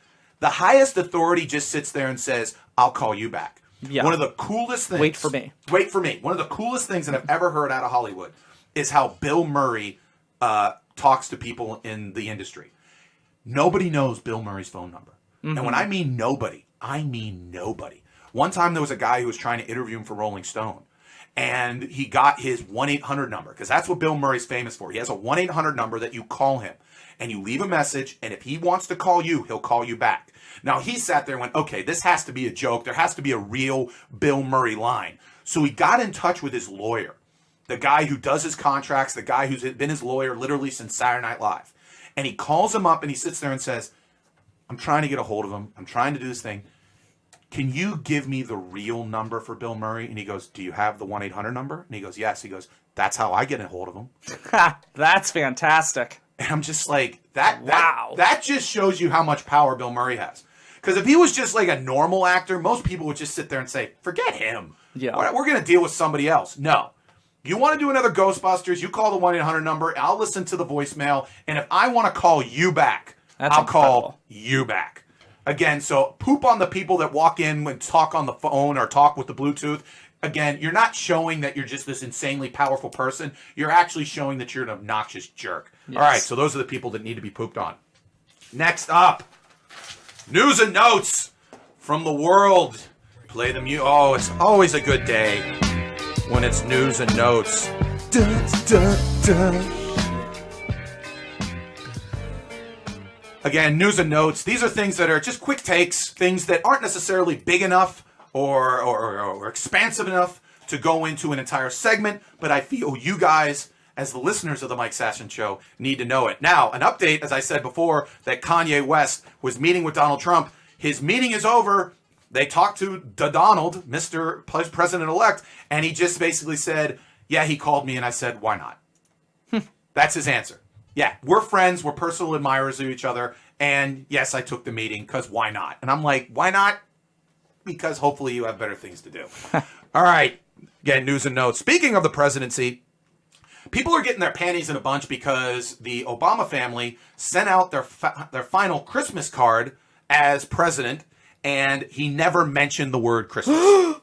[SPEAKER 1] just sits there and says, "I'll call you back."
[SPEAKER 2] Yeah.
[SPEAKER 1] One of the coolest things...
[SPEAKER 2] Wait for me.
[SPEAKER 1] One of the coolest things that I've ever heard out of Hollywood is how Bill Murray talks to people in the industry. Nobody knows Bill Murray's phone number. Mm-hmm. And when I mean nobody, I mean nobody. One time there was a guy who was trying to interview him for Rolling Stone. And he got his 1-800 number, because that's what Bill Murray's famous for. He has a 1-800 number that you call him, and you leave a message, and if he wants to call you, he'll call you back. Now, he sat there and went, okay, this has to be a joke. There has to be a real Bill Murray line. So he got in touch with his lawyer, the guy who does his contracts, the guy who's been his lawyer literally since Saturday Night Live. And he calls him up, and he sits there and says, "I'm trying to get a hold of him. I'm trying to do this thing. can you give me the real number for Bill Murray? And he goes, do you have the 1-800 number? And he goes, yes. He goes, that's how I get a hold of him.
[SPEAKER 2] That's fantastic.
[SPEAKER 1] And I'm just like, that just shows you how much power Bill Murray has. Because if he was just like a normal actor, most people would just sit there and say, forget him.
[SPEAKER 2] Yeah.
[SPEAKER 1] We're going to deal with somebody else. No. You want to do another Ghostbusters, you call the 1-800 number, I'll listen to the voicemail, and if I want to call you back, I'll call you back. Again, so poop on the people that walk in and talk on the phone or talk with the Bluetooth. Again, you're not showing that you're just this insanely powerful person. You're actually showing that you're an obnoxious jerk. Yes. All right, so those are the people that need to be pooped on. Next up, news and notes from the world. Play the music. Oh, it's always a good day when it's news and notes. Dun, dun, dun. Again, news and notes. These are things that are just quick takes, things that aren't necessarily big enough or expansive enough to go into an entire segment, but I feel you guys, as the listeners of the Mike Sasson Show, need to know it. Now, an update, as I said before, that Kanye West was meeting with Donald Trump. His meeting is over. They talked to Donald, Mr. President-elect, and he just basically said, yeah, he called me, and I said, why not? That's his answer. Yeah, we're friends, we're personal admirers of each other, and yes, I took the meeting, because why not? And I'm like, why not? Because hopefully you have better things to do. All right, again, news and notes. Speaking of the presidency, people are getting their panties in a bunch because the Obama family sent out their final Christmas card as president, and he never mentioned the word Christmas.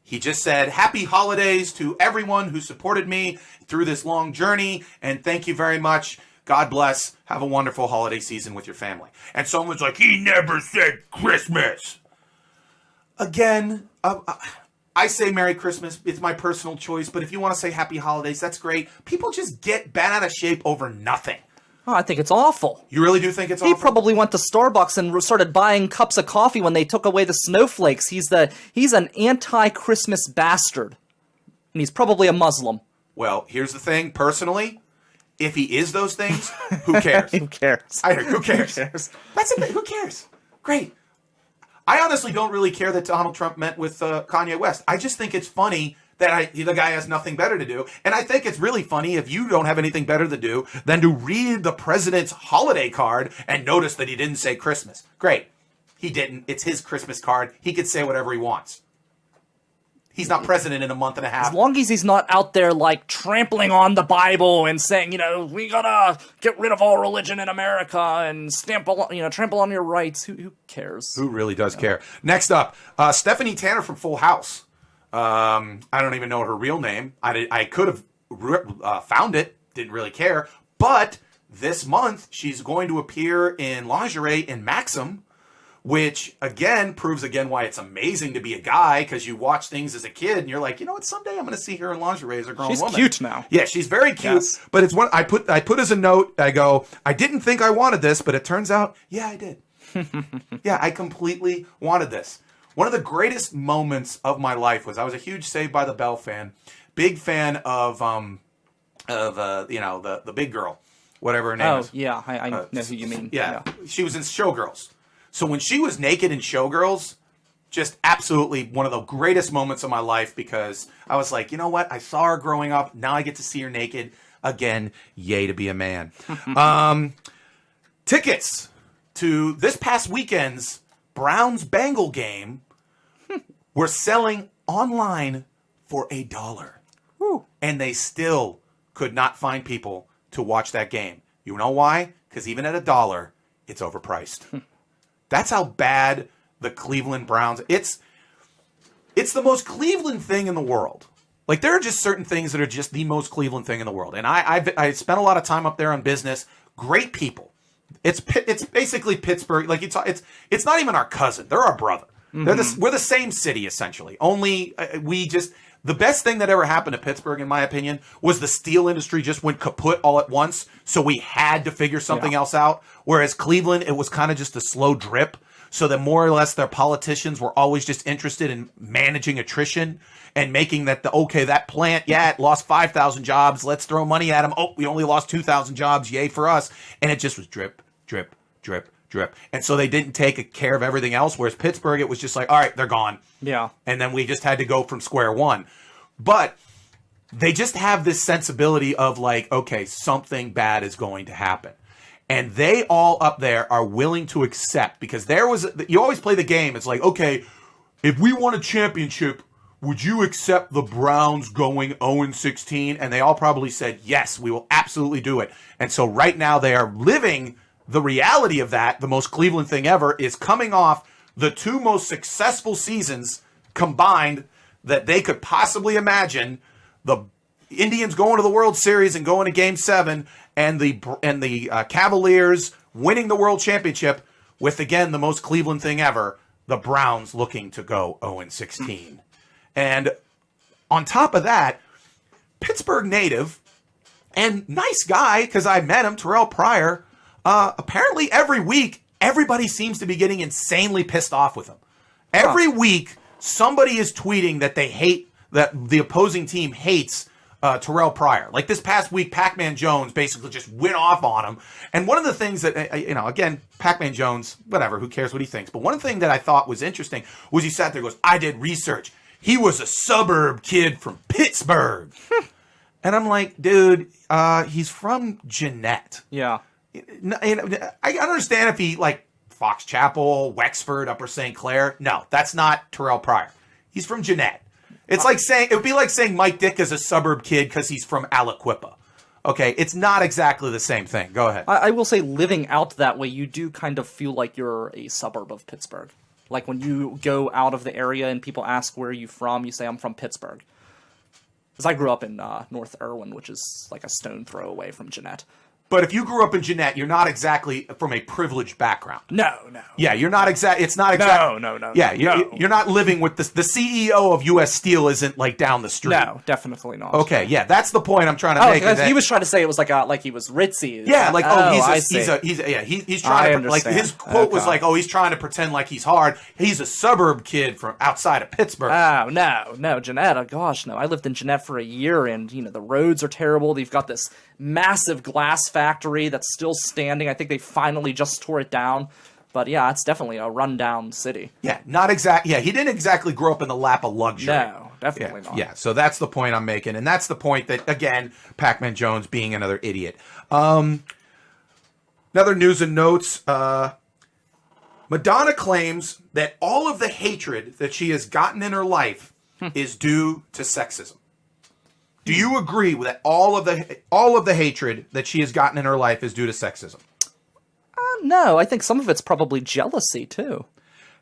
[SPEAKER 1] He just said, happy holidays to everyone who supported me through this long journey, and thank you very much. God bless. Have a wonderful holiday season with your family. And someone's like, he never said Christmas. Again, I say Merry Christmas. It's my personal choice, but if you want to say Happy Holidays, that's great. People just get bent out of shape over nothing.
[SPEAKER 2] Oh, I think it's awful.
[SPEAKER 1] You really do think it's awful?
[SPEAKER 2] He probably went to Starbucks and started buying cups of coffee when they took away the snowflakes. He's an anti-Christmas bastard. And he's probably a Muslim.
[SPEAKER 1] Well, here's the thing. Personally, if he is those things, who cares?
[SPEAKER 2] Who cares?
[SPEAKER 1] Who cares? That's it. Who cares? Great. I honestly don't really care that Donald Trump met with Kanye West. I just think it's funny that the guy has nothing better to do. And I think it's really funny if you don't have anything better to do than to read the president's holiday card and notice that he didn't say Christmas. Great. He didn't. It's his Christmas card. He could say whatever he wants. He's not president in a month and a half.
[SPEAKER 2] As long as he's not out there, like, trampling on the Bible and saying, we gotta get rid of all religion in America and trample on your rights. Who cares?
[SPEAKER 1] Who really does care? Next up, Stephanie Tanner from Full House. I don't even know her real name. I could have found it. Didn't really care. But this month, she's going to appear in lingerie in Maxim, which, again, proves why it's amazing to be a guy, because you watch things as a kid, and you're like, you know what, someday I'm going to see her in lingerie as a grown woman.
[SPEAKER 2] She's cute now.
[SPEAKER 1] Yeah, she's very cute, yes. But it's one I put as a note, I go, I didn't think I wanted this, but it turns out, yeah, I did. Yeah, I completely wanted this. One of the greatest moments of my life was I was a huge Saved by the Bell fan, big fan of the big girl, whatever her name is.
[SPEAKER 2] Oh, yeah, I know who you mean.
[SPEAKER 1] Yeah, she was in Showgirls. So when she was naked in Showgirls, just absolutely one of the greatest moments of my life, because I was like, you know what? I saw her growing up. Now I get to see her naked again. Yay to be a man. Tickets to this past weekend's Browns-Bengal game were selling online for $1. And they still could not find people to watch that game. You know why? Because even at $1, it's overpriced. That's how bad the Cleveland Browns. It's the most Cleveland thing in the world. Like, there are just certain things that are just the most Cleveland thing in the world. And I spent a lot of time up there on business. Great people. It's basically Pittsburgh. Like, it's not even our cousin. They're our brother. Mm-hmm. We're the same city, essentially. Only the best thing that ever happened to Pittsburgh, in my opinion, was the steel industry just went kaput all at once. So we had to figure something else out. Whereas Cleveland, it was kind of just a slow drip. So that more or less their politicians were always just interested in managing attrition and making that that plant, it lost 5,000 jobs. Let's throw money at them. Oh, we only lost 2,000 jobs. Yay for us. And it just was drip, drip, drip, drip. And so they didn't take care of everything else, whereas Pittsburgh, it was just like, all right, they're gone.
[SPEAKER 2] Yeah.
[SPEAKER 1] And then we just had to go from square one. But they just have this sensibility of like, okay, something bad is going to happen. And they all up there are willing to accept, because you always play the game. It's like, okay, if we won a championship, would you accept the Browns going 0-16? And they all probably said, yes, we will absolutely do it. And so right now they are living the reality of that. The most Cleveland thing ever is coming off the two most successful seasons combined that they could possibly imagine. The Indians going to the World Series and going to Game 7, and the Cavaliers winning the World Championship with, again, the most Cleveland thing ever, the Browns looking to go 0-16. And on top of that, Pittsburgh native and nice guy, because I met him, Terrell Pryor, apparently every week, everybody seems to be getting insanely pissed off with him. Every week, somebody is tweeting that they hate, that the opposing team hates Terrell Pryor. Like this past week, Pac-Man Jones basically just went off on him. And one of the things that, again, Pac-Man Jones, whatever, who cares what he thinks. But one thing that I thought was interesting was he sat there and goes, I did research. He was a suburb kid from Pittsburgh. And I'm like, dude, he's from Jeanette.
[SPEAKER 2] Yeah.
[SPEAKER 1] I understand if he, like, Fox Chapel, Wexford, Upper St. Clair. No, that's not Terrell Pryor. He's from Jeanette. It's like saying, it would be like saying Mike Dick is a suburb kid because he's from Aliquippa. Okay, it's not exactly the same thing. Go ahead.
[SPEAKER 2] I will say, living out that way, you do kind of feel like you're a suburb of Pittsburgh. Like when you go out of the area and people ask where are you from, you say I'm from Pittsburgh. Because I grew up in North Irwin, which is like a stone throw away from Jeanette.
[SPEAKER 1] But if you grew up in Jeanette, you're not exactly from a privileged background.
[SPEAKER 2] No.
[SPEAKER 1] Yeah, you're not exact. It's not exact.
[SPEAKER 2] No.
[SPEAKER 1] Yeah, you're not living with the CEO of U.S. Steel isn't like down the street.
[SPEAKER 2] No, definitely not.
[SPEAKER 1] Okay, yeah, that's the point I'm trying to make.
[SPEAKER 2] He was trying to say it was like he was ritzy.
[SPEAKER 1] Yeah, like he's trying to, like his quote was like, he's trying to pretend like he's hard. He's a suburb kid from outside of Pittsburgh.
[SPEAKER 2] Oh no, Jeanette. Oh gosh, no. I lived in Jeanette for a year, and the roads are terrible. They've got this massive glass factory that's still standing. I think they finally just tore it down. But yeah, it's definitely a rundown city.
[SPEAKER 1] Yeah, not exact. Yeah, he didn't exactly grow up in the lap of luxury.
[SPEAKER 2] No, definitely not.
[SPEAKER 1] Yeah, so that's the point I'm making. And that's the point that, again, Pac-Man Jones being another idiot. Another news and notes. Madonna claims that all of the hatred that she has gotten in her life is due to sexism. Do you agree that all of the hatred that she has gotten in her life is due to sexism?
[SPEAKER 2] No, I think some of it's probably jealousy too.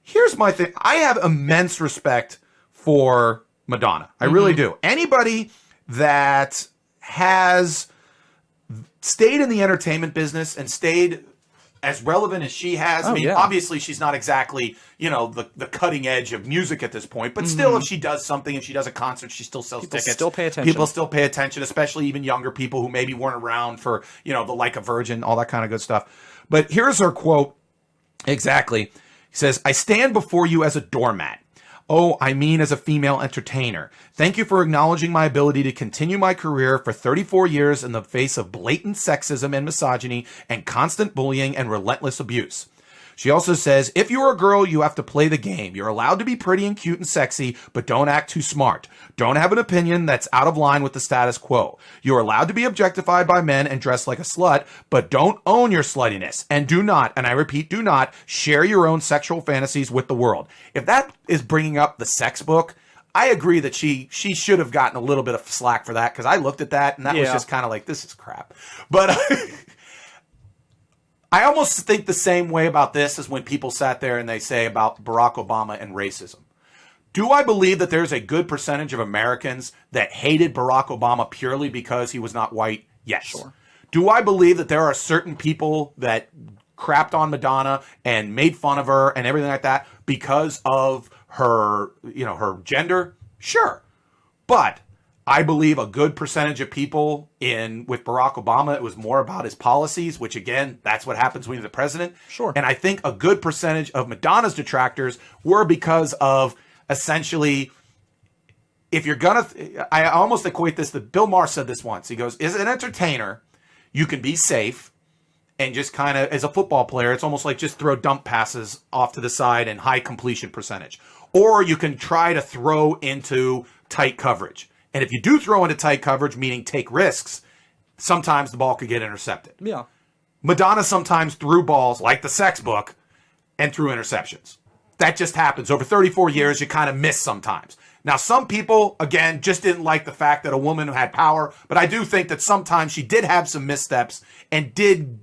[SPEAKER 1] Here's my thing. I have immense respect for Madonna. I really do. Anybody that has stayed in the entertainment business and stayed as relevant as she has. Obviously she's not exactly, the cutting edge of music at this point, but still, if she does something, if she does a concert, she still sells tickets.
[SPEAKER 2] Still pay attention.
[SPEAKER 1] People still pay attention, especially even younger people who maybe weren't around for, the Like a Virgin, all that kind of good stuff. But here's her quote exactly. He says, I stand before you as a doormat. Oh, I mean as a female entertainer. Thank you for acknowledging my ability to continue my career for 34 years in the face of blatant sexism and misogyny and constant bullying and relentless abuse. She also says, if you're a girl, you have to play the game. You're allowed to be pretty and cute and sexy, but don't act too smart. Don't have an opinion that's out of line with the status quo. You're allowed to be objectified by men and dress like a slut, but don't own your sluttiness. And do not, and I repeat, do not share your own sexual fantasies with the world. If that is bringing up the sex book, I agree that she should have gotten a little bit of slack for that, because I looked at that and that was just kind of like, this is crap. But I almost think the same way about this as when people sat there and they say about Barack Obama and racism. Do I believe that there's a good percentage of Americans that hated Barack Obama purely because he was not white? Yes. Sure. Do I believe that there are certain people that crapped on Madonna and made fun of her and everything like that because of her, her gender? Sure. But I believe a good percentage of people with Barack Obama, it was more about his policies, which again, that's what happens when you're the president.
[SPEAKER 2] Sure.
[SPEAKER 1] And I think a good percentage of Madonna's detractors were because of essentially, if you're I almost equate this to Bill Maher said this once. He goes, as an entertainer, you can be safe and just kind of, as a football player, it's almost like just throw dump passes off to the side and high completion percentage. Or you can try to throw into tight coverage. And if you do throw into tight coverage, meaning take risks, sometimes the ball could get intercepted.
[SPEAKER 2] Yeah.
[SPEAKER 1] Madonna sometimes threw balls like the sex book and threw interceptions. That just happens. Over 34 years, you kind of miss sometimes. Now, some people, again, just didn't like the fact that a woman had power, but I do think that sometimes she did have some missteps and did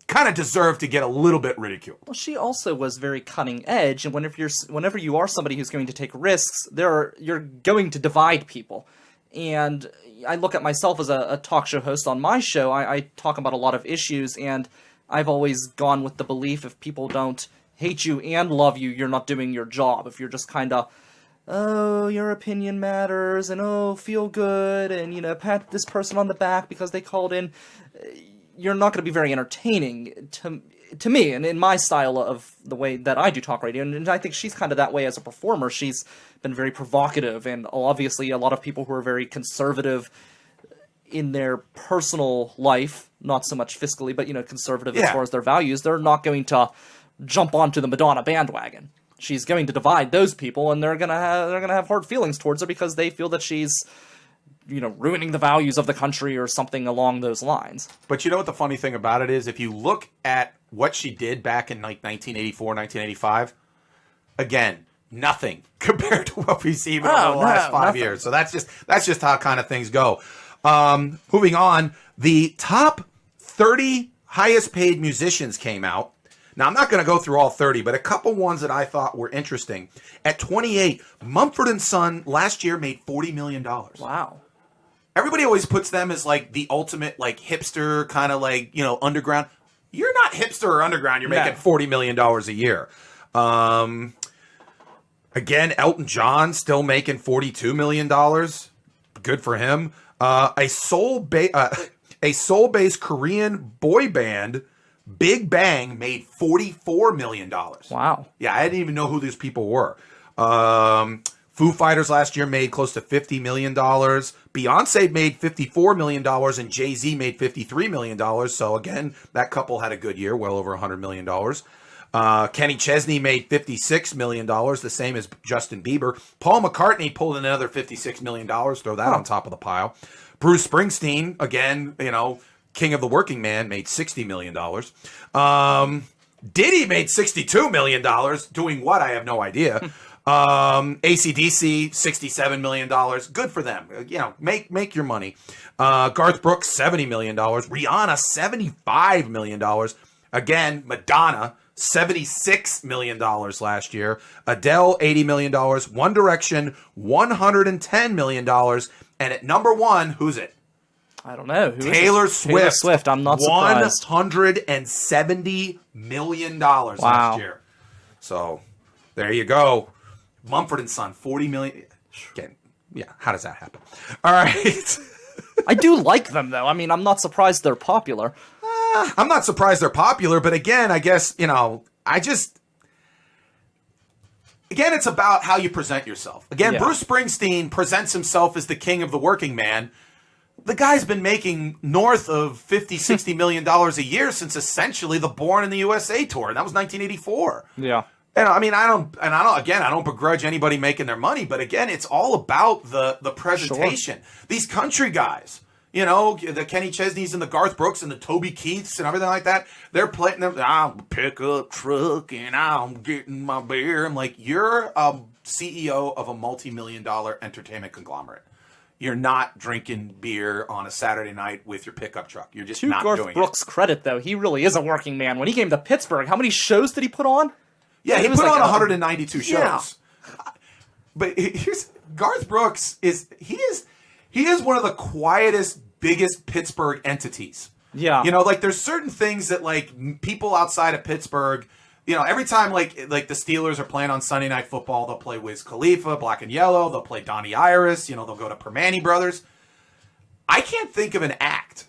[SPEAKER 1] kind of deserve to get a little bit ridiculed.
[SPEAKER 2] Well, she also was very cutting edge, and whenever you are somebody who's going to take risks, you're going to divide people. And I look at myself as a talk show host on my show. I talk about a lot of issues, and I've always gone with the belief if people don't hate you and love you, you're not doing your job. If you're just kind of, oh, your opinion matters, and oh, feel good, and, you know, pat this person on the back because they called in, you're not going to be very entertaining to me, and in my style of the way that I do talk radio. And I think she's kind of that way as a performer. She's been very provocative, and obviously a lot of people who are very conservative in their personal life, not so much fiscally, but, you know, conservative as far as their values, they're not going to jump onto the Madonna bandwagon. She's going to divide those people, and they're gonna have hard feelings towards her because they feel that she's, you know, ruining the values of the country or something along those lines.
[SPEAKER 1] But you know what the funny thing about it is? If you look at what she did back in like 1984, 1985, again, nothing compared to what we've seen over the last 5 years. So that's just how kind of things go. Moving on, the top 30 highest paid musicians came out. Now, I'm not going to go through all 30, but a couple ones that I thought were interesting. At 28, Mumford & Son last year made $40 million.
[SPEAKER 2] Wow.
[SPEAKER 1] Everybody always puts them as like the ultimate like hipster kind of like, you know, underground. You're not hipster or underground. You're making $40 million a year. Again, Elton John still making $42 million. Good for him. A soul-based Korean boy band, Big Bang, made $44 million.
[SPEAKER 2] Wow.
[SPEAKER 1] Yeah, I didn't even know who these people were. Foo Fighters last year made close to $50 million. Beyonce made $54 million, and Jay-Z made $53 million. So, again, that couple had a good year, well over $100 million. Kenny Chesney made $56 million, the same as Justin Bieber. Paul McCartney pulled in another $56 million. Throw that on top of the pile. Bruce Springsteen, again, you know, king of the working man, made $60 million. Diddy made $62 million. Doing what? I have no idea. AC/DC, $67 million. Good for them. You know, make your money. Garth Brooks, $70 million. Rihanna, $75 million. Again, Madonna, $76 million last year. Adele, $80 million. One Direction, $110 million. And at number one, who's it?
[SPEAKER 2] I don't know.
[SPEAKER 1] Taylor Swift.
[SPEAKER 2] Taylor Swift. I'm not surprised.
[SPEAKER 1] $170 million last year. So there you go. Mumford & Son, $40 million. Again, yeah, how does that happen? All right.
[SPEAKER 2] I do like them, though. I mean, I'm not surprised they're popular.
[SPEAKER 1] I'm not surprised they're popular, but again, I guess, you know, again, it's about how you present yourself. Again, Bruce Springsteen presents himself as the king of the working man. The guy's been making north of $50, $60 million a year since essentially the Born in the USA tour. And that was 1984.
[SPEAKER 2] Yeah.
[SPEAKER 1] And I mean, I don't begrudge anybody making their money, but again, it's all about the presentation. Sure. These country guys, you know, the Kenny Chesneys and the Garth Brooks and the Toby Keiths and everything like that, they're playing them. I'll pick up truck and I'm getting my beer. I'm like, you're a CEO of a multi-million-dollar entertainment conglomerate. You're not drinking beer on a Saturday night with your pickup truck. You're just not doing it. To
[SPEAKER 2] Garth Brooks' credit, though, he really is a working man. When he came to Pittsburgh, how many shows did he put on?
[SPEAKER 1] Yeah, he put on 192 shows. Yeah. But here's Garth Brooks is one of the quietest, biggest Pittsburgh entities.
[SPEAKER 2] Yeah.
[SPEAKER 1] You know, like there's certain things that like people outside of Pittsburgh, you know, every time like the Steelers are playing on Sunday Night Football, they'll play Wiz Khalifa, Black and Yellow, they'll play Donnie Iris, you know, they'll go to Permane Brothers. I can't think of an act.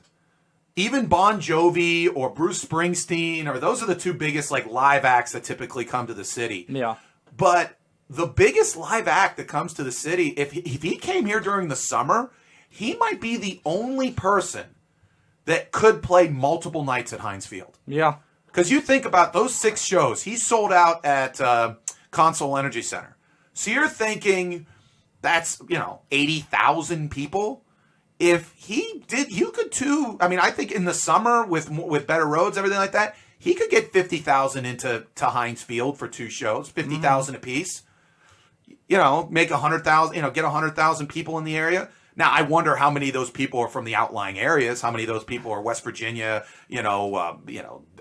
[SPEAKER 1] Even Bon Jovi or Bruce Springsteen, or those are the two biggest like live acts that typically come to the city.
[SPEAKER 2] Yeah.
[SPEAKER 1] But the biggest live act that comes to the city, if he came here during the summer, he might be the only person that could play multiple nights at Heinz Field.
[SPEAKER 2] Yeah.
[SPEAKER 1] Because you think about those 6 shows, he sold out at Console Energy Center. So you're thinking that's, 80,000 people. If he did, you could too. I mean, I think in the summer with better roads, everything like that, he could get 50,000 into Heinz Field for 2 shows, 50,000 apiece. Make 100,000. Get 100,000 people in the area. Now, I wonder how many of those people are from the outlying areas. How many of those people are West Virginia,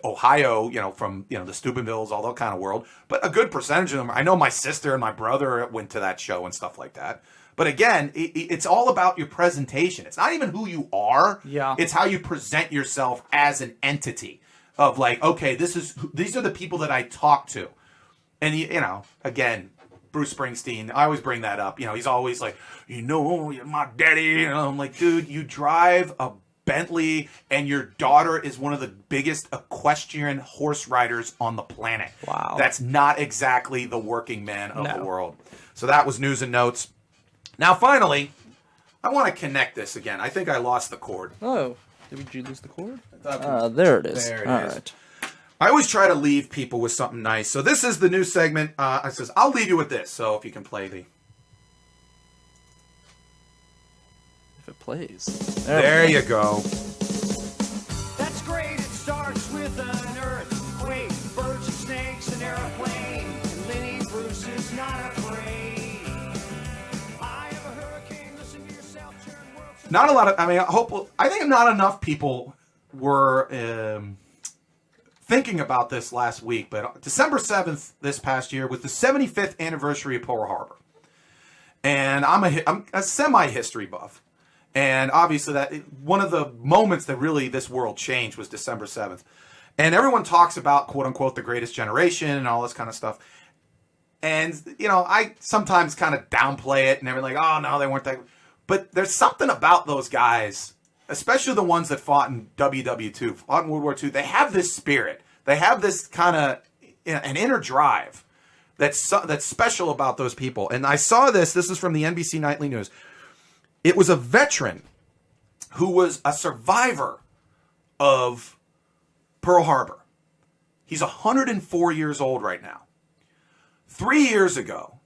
[SPEAKER 1] Ohio, from the Steubenvilles, all that kind of world. But a good percentage of them. I know my sister and my brother went to that show and stuff like that. But again, it's all about your presentation. It's not even who you are.
[SPEAKER 2] Yeah.
[SPEAKER 1] It's how you present yourself as an entity of like, okay, these are the people that I talk to. And, again, Bruce Springsteen, I always bring that up. He's always like, you're my daddy. I'm like, dude, you drive a Bentley and your daughter is one of the biggest equestrian horse riders on the planet.
[SPEAKER 2] Wow.
[SPEAKER 1] That's not exactly the working man of the world. So that was news and notes. Now, finally, I want to connect this again. I think I lost the cord.
[SPEAKER 2] Oh, did you lose the cord? There it is.
[SPEAKER 1] There it
[SPEAKER 2] All
[SPEAKER 1] is.
[SPEAKER 2] right.
[SPEAKER 1] I always try to leave people with something nice. So this is the new segment. I says, I'll leave you with this. So if you can play the...
[SPEAKER 2] If it plays.
[SPEAKER 1] There you go.
[SPEAKER 6] That's great. It starts with an earthquake, birds and snakes, an airplane. And Lenny Bruce is not afraid. I have a hurricane. Listen to yourself. Turn world.
[SPEAKER 1] Not a lot of... I think not enough people were... thinking about this last week, but December 7th this past year was the 75th anniversary of Pearl Harbor. And I'm a semi-history buff. And obviously that one of the moments that really this world changed was December 7th. And everyone talks about, quote unquote, the greatest generation and all this kind of stuff. And, I sometimes kind of downplay it and everything like, oh, no, they weren't that. But there's something about those guys, especially the ones that fought in WW2, fought in World War II, they have this spirit. They have this kind of an inner drive that's special about those people. And I saw this. This is from the NBC Nightly News. It was a veteran who was a survivor of Pearl Harbor. He's 104 years old right now. 3 years ago,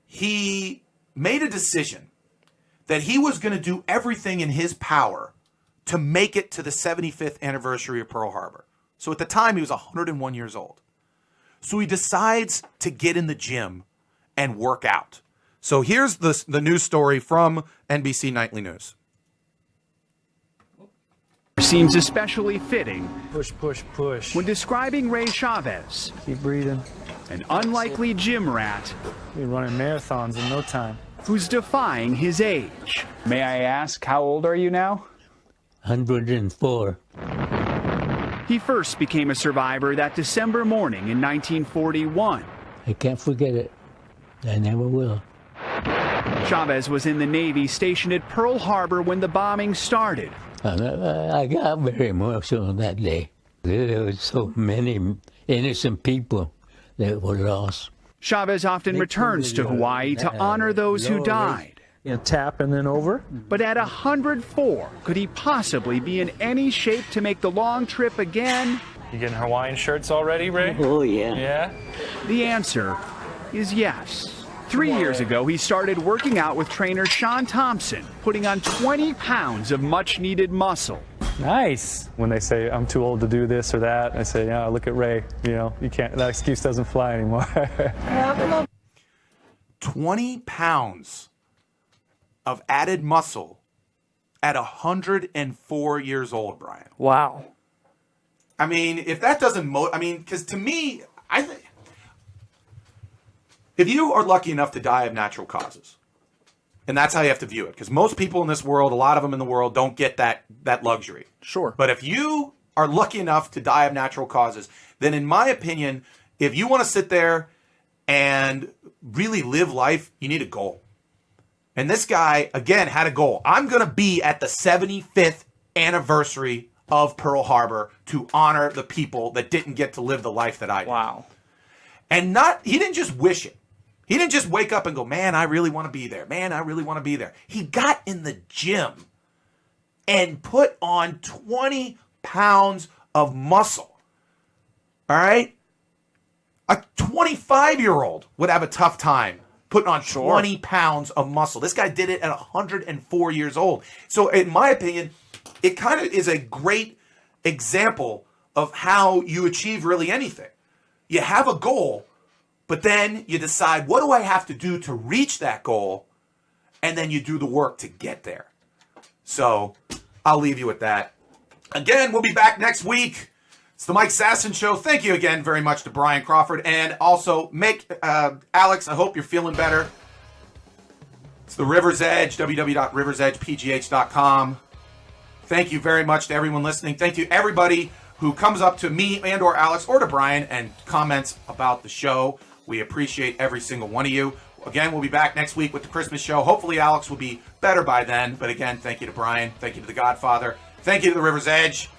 [SPEAKER 1] he made a decision that he was going to do everything in his power to make it to the 75th anniversary of Pearl Harbor. So at the time, he was 101 years old. So he decides to get in the gym and work out. So here's the news story from NBC Nightly News.
[SPEAKER 7] Seems especially fitting
[SPEAKER 4] Push, push, push.
[SPEAKER 7] when describing Ray Chavez,
[SPEAKER 4] Keep breathing.
[SPEAKER 7] an unlikely gym rat
[SPEAKER 4] You're running marathons in no time.
[SPEAKER 7] who's defying his age. May I ask, how old are you now?
[SPEAKER 8] 104.
[SPEAKER 7] He first became a survivor that December morning in 1941.
[SPEAKER 8] I can't forget it. I never will.
[SPEAKER 7] Chavez was in the Navy stationed at Pearl Harbor when the bombing started.
[SPEAKER 8] I got very emotional that day. There were so many innocent people that were lost.
[SPEAKER 7] Chavez often returns to Hawaii to honor those who died.
[SPEAKER 4] Tap and then over.
[SPEAKER 7] But at 104, could he possibly be in any shape to make the long trip again?
[SPEAKER 9] You getting Hawaiian shirts already, Ray?
[SPEAKER 8] Oh, yeah.
[SPEAKER 9] Yeah?
[SPEAKER 7] The answer is yes. 3 years ago, he started working out with trainer Sean Thompson, putting on 20 pounds of much-needed muscle.
[SPEAKER 9] Nice. When they say, I'm too old to do this or that, I say, yeah, look at Ray. You can't, that excuse doesn't fly anymore.
[SPEAKER 1] 20 pounds of added muscle at 104 years old, Brian.
[SPEAKER 2] Wow.
[SPEAKER 1] I mean, if that doesn't because to me, I think if you are lucky enough to die of natural causes, and that's how you have to view it, because most people in this world, a lot of them in the world, don't get that luxury.
[SPEAKER 2] Sure.
[SPEAKER 1] But if you are lucky enough to die of natural causes, then in my opinion, if you want to sit there and really live life, you need a goal. And this guy, again, had a goal. I'm going to be at the 75th anniversary of Pearl Harbor to honor the people that didn't get to live the life that I did.
[SPEAKER 2] Wow.
[SPEAKER 1] And he didn't just wish it. He didn't just wake up and go, man, I really want to be there. Man, I really want to be there. He got in the gym and put on 20 pounds of muscle. All right? A 25-year-old would have a tough time putting on 20 pounds of muscle. This guy did it at 104 years old. So in my opinion, it kind of is a great example of how you achieve really anything. You have a goal, but then you decide, what do I have to do to reach that goal? And then you do the work to get there. So I'll leave you with that. Again, we'll be back next week. It's the Mike Sasson Show. Thank you again very much to Brian Crawford. And also, Alex, I hope you're feeling better. It's the River's Edge, www.riversedgepgh.com. Thank you very much to everyone listening. Thank you, everybody who comes up to me and or Alex or to Brian and comments about the show. We appreciate every single one of you. Again, we'll be back next week with the Christmas show. Hopefully, Alex will be better by then. But again, thank you to Brian. Thank you to the Godfather. Thank you to the River's Edge.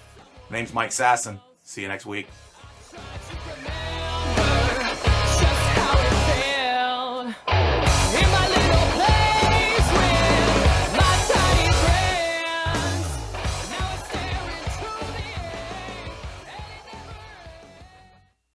[SPEAKER 1] My name's Mike Sasson. See you next week.